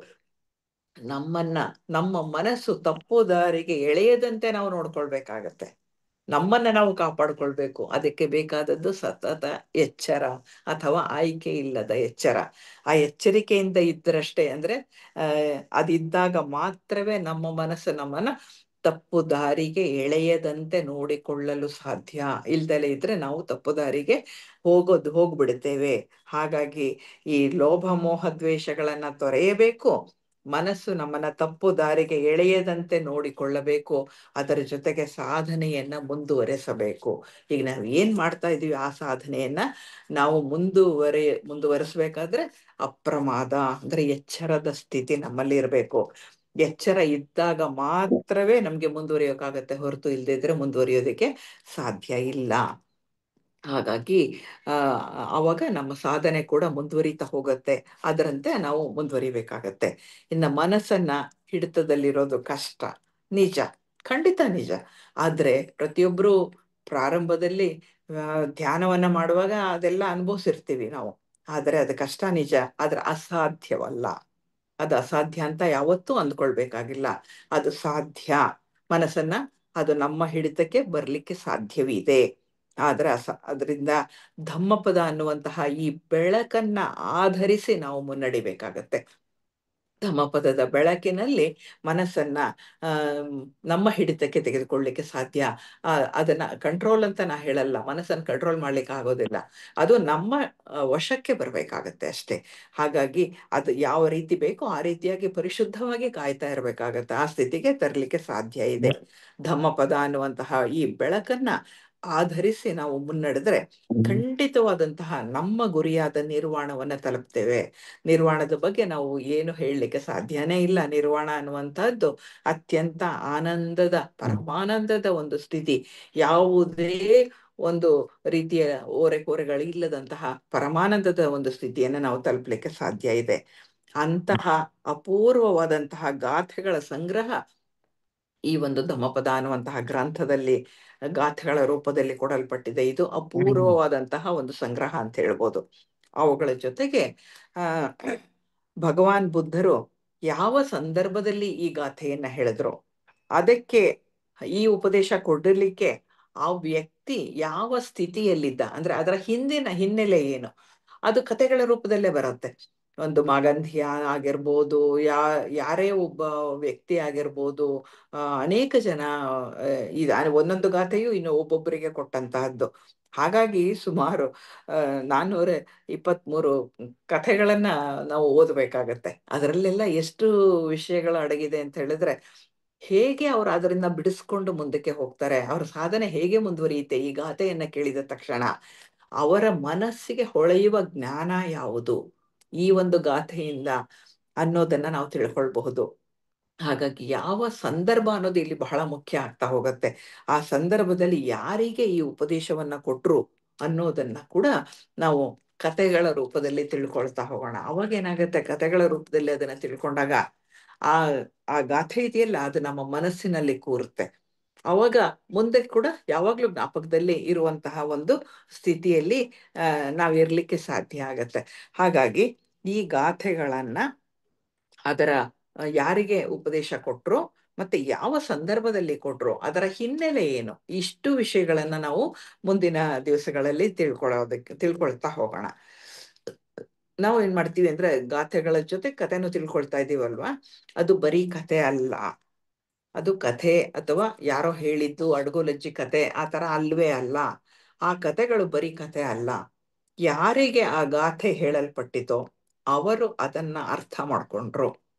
ನಮ್ಮ ಮನಸ್ಸು ತಪ್ಪು ದಾರಿಗೆ ಎಳೆಯದಂತೆ ನಾವು ನೋಡ್ಕೊಳ್ಬೇಕಾಗತ್ತೆ. ನಮ್ಮನ್ನ ನಾವು ಕಾಪಾಡ್ಕೊಳ್ಬೇಕು. ಅದಕ್ಕೆ ಬೇಕಾದದ್ದು ಸತತ ಎಚ್ಚರ ಅಥವಾ ಆಯ್ಕೆ ಇಲ್ಲದ ಎಚ್ಚರ. ಆ ಎಚ್ಚರಿಕೆಯಿಂದ ಇದ್ದರಷ್ಟೇ, ಅಂದ್ರೆ ಅದಿದ್ದಾಗ ಮಾತ್ರವೇ ನಮ್ಮ ಮನಸ್ಸು ನಮ್ಮನ್ನ ತಪ್ಪು ದಾರಿಗೆ ಎಳೆಯದಂತೆ ನೋಡಿಕೊಳ್ಳಲು ಸಾಧ್ಯ. ಇಲ್ದಲೇ ಇದ್ರೆ ನಾವು ತಪ್ಪು ದಾರಿಗೆ ಹೋಗ್ಬಿಡುತ್ತೇವೆ. ಹಾಗಾಗಿ ಈ ಲೋಭ, ಮೋಹ, ದ್ವೇಷಗಳನ್ನ ತೊರೆಯಬೇಕು. ಮನಸ್ಸು ನಮ್ಮನ್ನ ತಪ್ಪು ದಾರಿಗೆ ಎಳೆಯದಂತೆ ನೋಡಿಕೊಳ್ಳಬೇಕು. ಅದರ ಜೊತೆಗೆ ಸಾಧನೆಯನ್ನ ಮುಂದುವರೆಸಬೇಕು. ಈಗ ನಾವು ಏನ್ ಮಾಡ್ತಾ ಇದೀವಿ ಆ ಸಾಧನೆಯನ್ನ ನಾವು ಮುಂದುವರೆಸಬೇಕಾದ್ರೆ ಅಪ್ರಮಾದ ಅಂದ್ರೆ ಎಚ್ಚರದ ಸ್ಥಿತಿ ನಮ್ಮಲ್ಲಿ ಇರಬೇಕು. ಎಚ್ಚರ ಇದ್ದಾಗ ಮಾತ್ರವೇ ನಮ್ಗೆ ಮುಂದುವರಿಯೋಕ್ಕಾಗತ್ತೆ, ಹೊರತು ಇಲ್ದಿದ್ರೆ ಮುಂದುವರಿಯೋದಕ್ಕೆ ಸಾಧ್ಯ ಇಲ್ಲ. ಹಾಗಾಗಿ ಆವಾಗ ನಮ್ಮ ಸಾಧನೆ ಕೂಡ ಮುಂದುವರಿತಾ ಹೋಗುತ್ತೆ. ಅದರಂತೆ ನಾವು ಮುಂದುವರಿಬೇಕಾಗತ್ತೆ. ಇನ್ನು ಮನಸ್ಸನ್ನ ಹಿಡಿತದಲ್ಲಿರೋದು ಕಷ್ಟ, ನಿಜ, ಖಂಡಿತ ನಿಜ. ಆದ್ರೆ ಪ್ರತಿಯೊಬ್ರು ಪ್ರಾರಂಭದಲ್ಲಿ ಧ್ಯಾನವನ್ನ ಮಾಡುವಾಗ ಅದೆಲ್ಲ ಅನುಭವಿಸಿರ್ತೀವಿ ನಾವು. ಆದ್ರೆ ಅದು ಕಷ್ಟ ನಿಜ, ಆದ್ರೆ ಅಸಾಧ್ಯವಲ್ಲ. ಅದು ಅಸಾಧ್ಯ ಅಂತ ಯಾವತ್ತೂ ಅಂದ್ಕೊಳ್ಬೇಕಾಗಿಲ್ಲ. ಅದು ಸಾಧ್ಯ. ಮನಸ್ಸನ್ನ ಅದು ನಮ್ಮ ಹಿಡಿತಕ್ಕೆ ಬರ್ಲಿಕ್ಕೆ ಸಾಧ್ಯವಿದೆ. ಆದ್ರೆ ಅದರಿಂದ ಧಮ್ಮಪದ ಅನ್ನುವಂತಹ ಈ ಬೆಳಕನ್ನ ಆಧರಿಸಿ ನಾವು ಮುನ್ನಡಿಬೇಕಾಗತ್ತೆ. ಧಮ್ಮಪದದ ಬೆಳಕಿನಲ್ಲಿ ಮನಸ್ಸನ್ನ ನಮ್ಮ ಹಿಡಿತಕ್ಕೆ ತೆಗೆದುಕೊಳ್ಳಿಕ್ಕೆ ಸಾಧ್ಯ. ಅದನ್ನ ಕಂಟ್ರೋಲ್ ಅಂತ ನಾ ಹೇಳಲ್ಲ, ಮನಸ್ಸನ್ನು ಕಂಟ್ರೋಲ್ ಮಾಡ್ಲಿಕ್ಕೆ ಆಗೋದಿಲ್ಲ. ಅದು ನಮ್ಮ ವಶಕ್ಕೆ ಬರ್ಬೇಕಾಗತ್ತೆ ಅಷ್ಟೇ. ಹಾಗಾಗಿ ಅದು ಯಾವ ರೀತಿ ಬೇಕೋ ಆ ರೀತಿಯಾಗಿ ಪರಿಶುದ್ಧವಾಗಿ ಕಾಯ್ತಾ ಇರ್ಬೇಕಾಗತ್ತೆ. ಆ ಸ್ಥಿತಿಗೆ ತರಲಿಕ್ಕೆ ಸಾಧ್ಯ ಇದೆ. ಧಮ್ಮಪದ ಅನ್ನುವಂತಹ ಈ ಬೆಳಕನ್ನ ಆಧರಿಸಿ ನಾವು ಮುನ್ನಡೆದ್ರೆ ಖಂಡಿತವಾದಂತಹ ನಮ್ಮ ಗುರಿಯಾದ ನಿರ್ವಾಣವನ್ನ ತಲುಪ್ತೇವೆ. ನಿರ್ವಾಣದ ಬಗ್ಗೆ ನಾವು ಏನು ಹೇಳಲಿಕ್ಕೆ ಸಾಧ್ಯನೇ ಇಲ್ಲ. ನಿರ್ವಾಣ ಅನ್ನುವಂತಹದ್ದು ಅತ್ಯಂತ ಆನಂದದ, ಪರಮಾನಂದದ ಒಂದು ಸ್ಥಿತಿ. ಯಾವುದೇ ಒಂದು ರೀತಿಯ ಓರೆಕೋರೆಗಳಿಲ್ಲದಂತಹ ಪರಮಾನಂದದ ಒಂದು ಸ್ಥಿತಿಯನ್ನು ನಾವು ತಲುಪಲಿಕ್ಕೆ ಸಾಧ್ಯ ಇದೆ. ಅಂತಹ ಅಪೂರ್ವವಾದಂತಹ ಗಾಥೆಗಳ ಸಂಗ್ರಹ ಈ ಒಂದು ಧಮ್ಮಪದ ಅನ್ನುವಂತಹ ಗ್ರಂಥದಲ್ಲಿ ಗಾಥೆಗಳ ರೂಪದಲ್ಲಿ ಕೊಡಲ್ಪಟ್ಟಿದೆ. ಇದು ಅಪೂರ್ವವಾದಂತಹ ಒಂದು ಸಂಗ್ರಹ ಅಂತ ಹೇಳ್ಬೋದು. ಅವುಗಳ ಜೊತೆಗೆ ಭಗವಾನ್ ಬುದ್ಧರು ಯಾವ ಸಂದರ್ಭದಲ್ಲಿ ಈ ಗಾಥೆಯನ್ನ ಹೇಳಿದ್ರು, ಅದಕ್ಕೆ ಈ ಉಪದೇಶ ಕೊಡಲಿಕ್ಕೆ ಆ ವ್ಯಕ್ತಿ ಯಾವ ಸ್ಥಿತಿಯಲ್ಲಿದ್ದ, ಅಂದ್ರೆ ಅದರ ಹಿಂದಿನ ಹಿನ್ನೆಲೆ ಏನು, ಅದು ಕಥೆಗಳ ರೂಪದಲ್ಲೇ ಬರುತ್ತೆ. ಒಂದು ಮಾಗಂಧಿಯ ಆಗಿರ್ಬೋದು, ಯಾರೇ ಒಬ್ಬ ವ್ಯಕ್ತಿ ಆಗಿರ್ಬೋದು, ಅನೇಕ ಜನ ಒಂದೊಂದು ಗಾಥೆಯು ಇನ್ನು ಒಬ್ಬೊಬ್ಬರಿಗೆ ಕೊಟ್ಟಂತಹದ್ದು. ಹಾಗಾಗಿ ಸುಮಾರು 423 ಕಥೆಗಳನ್ನ ನಾವು ಓದಬೇಕಾಗತ್ತೆ. ಅದರಲ್ಲೆಲ್ಲ ಎಷ್ಟು ವಿಷಯಗಳು ಅಡಗಿದೆ ಅಂತ ಹೇಳಿದ್ರೆ, ಹೇಗೆ ಅವರು ಅದರಿಂದ ಬಿಡಿಸ್ಕೊಂಡು ಮುಂದಕ್ಕೆ ಹೋಗ್ತಾರೆ, ಅವರ ಸಾಧನೆ ಹೇಗೆ ಮುಂದುವರಿಯುತ್ತೆ ಈ ಗಾಥೆಯನ್ನ ಕೇಳಿದ ತಕ್ಷಣ, ಅವರ ಮನಸ್ಸಿಗೆ ಹೊಳೆಯುವ ಜ್ಞಾನ ಯಾವುದು ಈ ಒಂದು ಗಾಥೆಯಿಂದ ಅನ್ನೋದನ್ನ ನಾವು ತಿಳ್ಕೊಳ್ಬಹುದು. ಹಾಗಾಗಿ ಯಾವ ಸಂದರ್ಭ ಅನ್ನೋದು ಇಲ್ಲಿ ಬಹಳ ಮುಖ್ಯ ಆಗ್ತಾ ಹೋಗುತ್ತೆ. ಆ ಸಂದರ್ಭದಲ್ಲಿ ಯಾರಿಗೆ ಈ ಉಪದೇಶವನ್ನ ಕೊಟ್ರು ಅನ್ನೋದನ್ನ ಕೂಡ ನಾವು ಕಥೆಗಳ ರೂಪದಲ್ಲಿ ತಿಳ್ಕೊಳ್ತಾ ಹೋಗೋಣ. ಅವಾಗ ಏನಾಗುತ್ತೆ, ಕಥೆಗಳ ರೂಪದಲ್ಲಿ ಅದನ್ನ ತಿಳ್ಕೊಂಡಾಗ ಆ ಆ ಗಾಥೆ ಇದೆಯಲ್ಲ, ಅದು ನಮ್ಮ ಮನಸ್ಸಿನಲ್ಲಿ ಕೂರುತ್ತೆ. ಅವಾಗ ಮುಂದೆ ಕೂಡ ಯಾವಾಗ್ಲೂ ಜ್ಞಾಪಕದಲ್ಲಿ ಇರುವಂತಹ ಒಂದು ಸ್ಥಿತಿಯಲ್ಲಿ ನಾವಿರ್ಲಿಕ್ಕೆ ಸಾಧ್ಯ ಆಗತ್ತೆ. ಹಾಗಾಗಿ ಈ ಗಾಥೆಗಳನ್ನ ಅದರ ಯಾರಿಗೆ ಉಪದೇಶ ಕೊಟ್ರು ಮತ್ತೆ ಯಾವ ಸಂದರ್ಭದಲ್ಲಿ ಕೊಟ್ರು, ಅದರ ಹಿನ್ನೆಲೆ ಏನು, ಇಷ್ಟು ವಿಷಯಗಳನ್ನ ನಾವು ಮುಂದಿನ ದಿವಸಗಳಲ್ಲಿ ತಿಳ್ಕೊಳ್ತಾ ಹೋಗೋಣ. ನಾವು ಏನ್ ಮಾಡ್ತೀವಿ ಅಂದ್ರೆ, ಗಾಥೆಗಳ ಜೊತೆ ಕಥೆನೂ ತಿಳ್ಕೊಳ್ತಾ ಇದೀವಲ್ವಾ, ಅದು ಬರೀ ಕಥೆ ಅಲ್ಲ. ಅದು ಕಥೆ ಅಥವಾ ಯಾರೋ ಹೇಳಿದ್ದು ಅಡ್ಗೋಲಜ್ಜಿ ಕತೆ ಆ ತರ ಅಲ್ವೇ ಅಲ್ಲ. ಆ ಕಥೆಗಳು ಬರೀ ಕಥೆ ಅಲ್ಲ. ಯಾರಿಗೆ ಆ ಗಾಥೆ ಹೇಳಲ್ಪಟ್ಟಿತೋ ಅವರು ಅದನ್ನ ಅರ್ಥ ಮಾಡ್ಕೊಂಡ್ರು.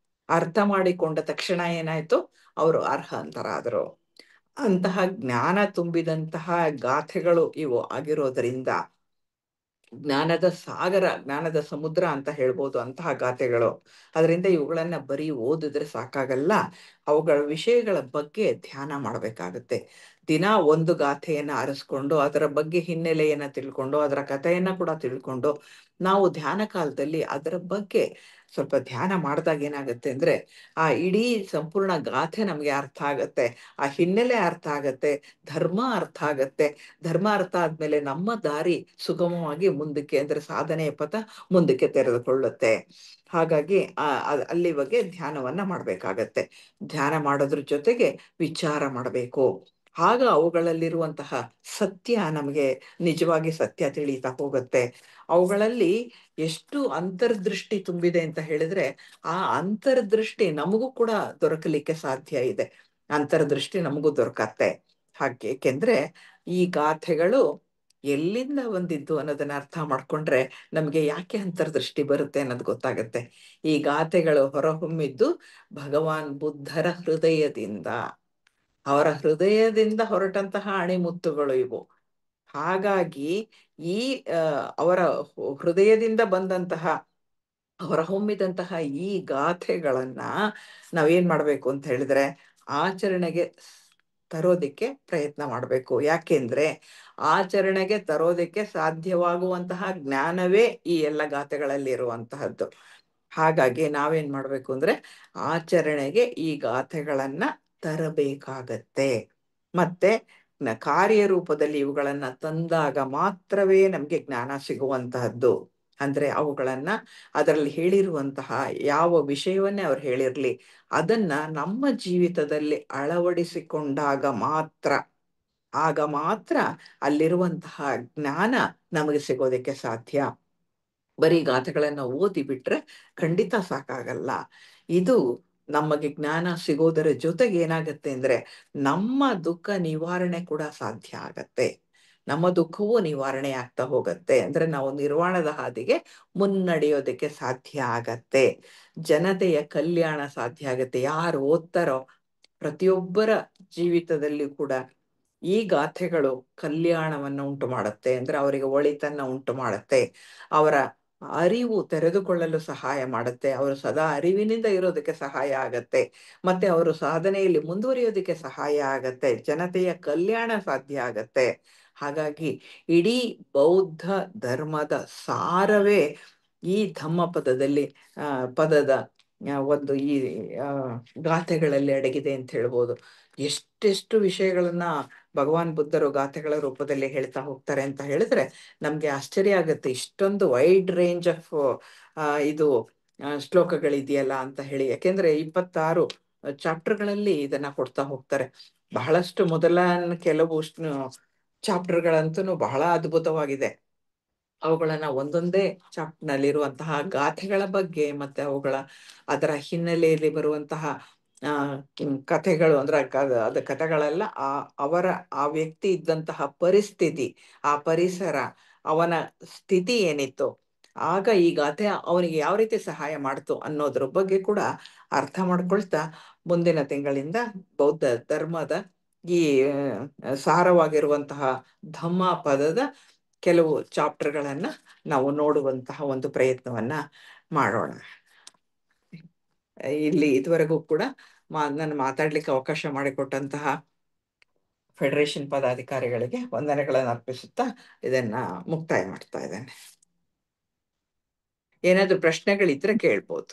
ಅರ್ಥ ಮಾಡಿಕೊಂಡ ತಕ್ಷಣ ಏನಾಯ್ತು, ಅವರು ಅರ್ಹಂತರಾದರು. ಅಂತಹ ಜ್ಞಾನ ತುಂಬಿದಂತಹ ಗಾಥೆಗಳು ಇವು ಆಗಿರೋದ್ರಿಂದ ಜ್ಞಾನದ ಸಾಗರ, ಜ್ಞಾನದ ಸಮುದ್ರ ಅಂತ ಹೇಳ್ಬೋದು ಅಂತಹ ಗಾಥೆಗಳು. ಅದರಿಂದ ಇವುಗಳನ್ನ ಬರೀ ಓದಿದ್ರೆ ಸಾಕಾಗಲ್ಲ, ಅವುಗಳ ವಿಷಯಗಳ ಬಗ್ಗೆ ಧ್ಯಾನ ಮಾಡ್ಬೇಕಾಗತ್ತೆ. ದಿನ ಒಂದು ಗಾಥೆಯನ್ನ ಆರಿಸ್ಕೊಂಡು ಅದರ ಬಗ್ಗೆ ಹಿನ್ನೆಲೆಯನ್ನ ತಿಳ್ಕೊಂಡು ಅದರ ಕಥೆಯನ್ನ ಕೂಡ ತಿಳ್ಕೊಂಡು ನಾವು ಧ್ಯಾನ ಕಾಲದಲ್ಲಿ ಅದರ ಬಗ್ಗೆ ಸ್ವಲ್ಪ ಧ್ಯಾನ ಮಾಡಿದಾಗ ಏನಾಗುತ್ತೆ ಅಂದ್ರೆ, ಆ ಇಡೀ ಸಂಪೂರ್ಣ ಗಾಥೆ ನಮ್ಗೆ ಅರ್ಥ ಆಗತ್ತೆ, ಆ ಹಿನ್ನೆಲೆ ಅರ್ಥ ಆಗತ್ತೆ, ಧರ್ಮ ಅರ್ಥ ಆಗತ್ತೆ. ಧರ್ಮ ಅರ್ಥ ಆದ್ಮೇಲೆ ನಮ್ಮ ದಾರಿ ಸುಗಮವಾಗಿ ಮುಂದಕ್ಕೆ, ಅಂದ್ರೆ ಸಾಧನೆಯ ಪಥ ಮುಂದಕ್ಕೆ ತೆರೆದುಕೊಳ್ಳುತ್ತೆ. ಹಾಗಾಗಿ ಅಲ್ಲಿ ಬಗ್ಗೆ ಧ್ಯಾನವನ್ನ ಮಾಡ್ಬೇಕಾಗತ್ತೆ. ಧ್ಯಾನ ಮಾಡೋದ್ರ ಜೊತೆಗೆ ವಿಚಾರ ಮಾಡಬೇಕು. ಆಗ ಅವುಗಳಲ್ಲಿರುವಂತಹ ಸತ್ಯ ನಮಗೆ ನಿಜವಾಗಿ ಸತ್ಯ ತಿಳಿತಾ ಹೋಗುತ್ತೆ. ಅವುಗಳಲ್ಲಿ ಎಷ್ಟು ಅಂತರ್ದೃಷ್ಟಿ ತುಂಬಿದೆ ಅಂತ ಹೇಳಿದ್ರೆ, ಆ ಅಂತರ್ದೃಷ್ಟಿ ನಮಗೂ ಕೂಡ ದೊರಕಲಿಕ್ಕೆ ಸಾಧ್ಯ ಇದೆ. ಅಂತರ್ದೃಷ್ಟಿ ನಮಗೂ ದೊರಕತ್ತೆ. ಹಾಗೆ ಏಕೆಂದ್ರೆ ಈ ಗಾಥೆಗಳು ಎಲ್ಲಿಂದ ಬಂದಿದ್ದು ಅನ್ನೋದನ್ನ ಅರ್ಥ ಮಾಡ್ಕೊಂಡ್ರೆ ನಮಗೆ ಯಾಕೆ ಅಂತರ್ದೃಷ್ಟಿ ಬರುತ್ತೆ ಅನ್ನೋದು ಗೊತ್ತಾಗತ್ತೆ. ಈ ಗಾಥೆಗಳು ಹೊರಹೊಮ್ಮಿದ್ದು ಭಗವಾನ್ ಬುದ್ಧರ ಹೃದಯದಿಂದ, ಅವರ ಹೃದಯದಿಂದ ಹೊರಟಂತಹ ಅಣಿಮುತ್ತುಗಳು ಇವು. ಹಾಗಾಗಿ ಈ ಅವರ ಹೃದಯದಿಂದ ಬಂದಂತಹ, ಹೊರಹೊಮ್ಮಿದಂತಹ ಈ ಗಾಥೆಗಳನ್ನ ನಾವೇನ್ ಮಾಡ್ಬೇಕು ಅಂತ ಹೇಳಿದ್ರೆ ಆಚರಣೆಗೆ ತರೋದಿಕ್ಕೆ ಪ್ರಯತ್ನ ಮಾಡಬೇಕು. ಯಾಕೆಂದ್ರೆ ಆಚರಣೆಗೆ ತರೋದಿಕ್ಕೆ ಸಾಧ್ಯವಾಗುವಂತಹ ಜ್ಞಾನವೇ ಈ ಎಲ್ಲ ಗಾಥೆಗಳಲ್ಲಿ ಇರುವಂತಹದ್ದು. ಹಾಗಾಗಿ ನಾವೇನ್ ಮಾಡ್ಬೇಕು ಅಂದ್ರೆ ಆಚರಣೆಗೆ ಈ ಗಾಥೆಗಳನ್ನ ತರಬೇಕಾಗತ್ತೆ. ಮತ್ತೆ ಕಾರ್ಯರೂಪದಲ್ಲಿ ಇವುಗಳನ್ನ ತಂದಾಗ ಮಾತ್ರವೇ ನಮ್ಗೆ ಜ್ಞಾನ ಸಿಗುವಂತಹದ್ದು. ಅಂದ್ರೆ ಅವುಗಳನ್ನ, ಅದರಲ್ಲಿ ಹೇಳಿರುವಂತಹ ಯಾವ ವಿಷಯವನ್ನೇ ಅವ್ರು ಹೇಳಿರ್ಲಿ, ಅದನ್ನ ನಮ್ಮ ಜೀವಿತದಲ್ಲಿ ಅಳವಡಿಸಿಕೊಂಡಾಗ ಮಾತ್ರ, ಆಗ ಮಾತ್ರ ಅಲ್ಲಿರುವಂತಹ ಜ್ಞಾನ ನಮಗೆ ಸಿಗೋದಕ್ಕೆ ಸಾಧ್ಯ. ಬರೀ ಗಾಥೆಗಳನ್ನ ಓದಿ ಬಿಟ್ರೆ ಖಂಡಿತ ಸಾಕಾಗಲ್ಲ. ಇದು ನಮಗೆ ಜ್ಞಾನ ಸಿಗೋದರ ಜೊತೆಗೆ ಏನಾಗತ್ತೆ ಅಂದ್ರೆ ನಮ್ಮ ದುಃಖ ನಿವಾರಣೆ ಕೂಡ ಸಾಧ್ಯ ಆಗತ್ತೆ. ನಮ್ಮ ದುಃಖವೂ ನಿವಾರಣೆ ಆಗ್ತಾ ಹೋಗತ್ತೆ. ಅಂದ್ರೆ ನಾವು ನಿರ್ವಾಣದ ಹಾದಿಗೆ ಮುನ್ನಡೆಯೋದಕ್ಕೆ ಸಾಧ್ಯ ಆಗತ್ತೆ. ಜನತೆಯ ಕಲ್ಯಾಣ ಸಾಧ್ಯ ಆಗತ್ತೆ. ಯಾರು ಓದ್ತಾರೋ ಪ್ರತಿಯೊಬ್ಬರ ಜೀವಿತದಲ್ಲಿ ಕೂಡ ಈ ಗಾಥೆಗಳು ಕಲ್ಯಾಣವನ್ನು ಉಂಟು ಮಾಡುತ್ತೆ. ಅಂದ್ರೆ ಅವರಿಗೆ ಒಳಿತನ್ನ ಉಂಟು ಮಾಡುತ್ತೆ. ಅವರ ಅರಿವು ತೆರೆದುಕೊಳ್ಳಲು ಸಹಾಯ ಮಾಡುತ್ತೆ. ಅವರು ಸದಾ ಅರಿವಿನಿಂದ ಇರೋದಕ್ಕೆ ಸಹಾಯ ಆಗತ್ತೆ. ಮತ್ತೆ ಅವರು ಸಾಧನೆಯಲ್ಲಿ ಮುಂದುವರಿಯೋದಕ್ಕೆ ಸಹಾಯ ಆಗತ್ತೆ. ಜನತೆಯ ಕಲ್ಯಾಣ ಸಾಧ್ಯ ಆಗತ್ತೆ. ಹಾಗಾಗಿ ಇಡೀ ಬೌದ್ಧ ಧರ್ಮದ ಸಾರವೇ ಈ ಧಮ್ಮ ಪದದಲ್ಲಿ ಪದದ ಒಂದು ಈ ಗಾಥೆಗಳಲ್ಲಿ ಅಡಗಿದೆ ಅಂತ ಹೇಳ್ಬೋದು. ಎಷ್ಟೆಷ್ಟು ವಿಷಯಗಳನ್ನ ಭಗವಾನ್ ಬುದ್ಧರು ಗಾಥೆಗಳ ರೂಪದಲ್ಲಿ ಹೇಳ್ತಾ ಹೋಗ್ತಾರೆ ಅಂತ ಹೇಳಿದ್ರೆ ನಮ್ಗೆ ಆಶ್ಚರ್ಯ ಆಗುತ್ತೆ. ಇಷ್ಟೊಂದು ವೈಡ್ ರೇಂಜ್ ಆಫ್ ಇದು ಶ್ಲೋಕಗಳಿದೆಯಲ್ಲ ಅಂತ ಹೇಳಿ. ಯಾಕೆಂದ್ರೆ 26 ಚಾಪ್ಟರ್ಗಳಲ್ಲಿ ಇದನ್ನ ಕೊಡ್ತಾ ಹೋಗ್ತಾರೆ. ಬಹಳಷ್ಟು ಮೊದಲ ಕೆಲವು ಚಾಪ್ಟರ್ಗಳಂತೂ ಬಹಳ ಅದ್ಭುತವಾಗಿದೆ. ಅವುಗಳನ್ನ ಒಂದೊಂದೇ ಚಾಪ್ಟರ್ ನಲ್ಲಿರುವಂತಹ ಗಾಥೆಗಳ ಬಗ್ಗೆ ಮತ್ತೆ ಅದರ ಹಿನ್ನೆಲೆಯಲ್ಲಿ ಬರುವಂತಹ ಕಥೆಗಳು, ಅಂದ್ರೆ ಅದು ಕಥೆಗಳೆಲ್ಲ ಆ ವ್ಯಕ್ತಿ ಇದ್ದಂತಹ ಪರಿಸ್ಥಿತಿ, ಆ ಪರಿಸರ, ಅವನ ಸ್ಥಿತಿ ಏನಿತ್ತು, ಆಗ ಈ ಗಾಥೆ ಅವನಿಗೆ ಯಾವ ರೀತಿ ಸಹಾಯ ಮಾಡ್ತು ಅನ್ನೋದ್ರ ಬಗ್ಗೆ ಕೂಡ ಅರ್ಥ ಮಾಡ್ಕೊಳ್ತಾ ಮುಂದಿನ ತಿಂಗಳಿಂದ ಬೌದ್ಧ ಧರ್ಮದ ಈ ಸಾರವಾಗಿರುವಂತಹ ಧಮ್ಮ ಪದದ ಕೆಲವು ಚಾಪ್ಟರ್ಗಳನ್ನ ನಾವು ನೋಡುವಂತಹ ಒಂದು ಪ್ರಯತ್ನವನ್ನ ಮಾಡೋಣ. ಇಲ್ಲಿ ಇದುವರೆಗೂ ಕೂಡ ನಾನು ಮಾತಾಡ್ಲಿಕ್ಕೆ ಅವಕಾಶ ಮಾಡಿಕೊಟ್ಟಂತಹ ಫೆಡರೇಷನ್ ಪದಾಧಿಕಾರಿಗಳಿಗೆ ವಂದನೆಗಳನ್ನು ಅರ್ಪಿಸುತ್ತಾ ಇದನ್ನ ಮುಕ್ತಾಯ ಮಾಡ್ತಾ ಇದ್ದೇನೆ. ಏನಾದ್ರೂ ಪ್ರಶ್ನೆಗಳಿದ್ರೆ ಕೇಳ್ಬೋದು.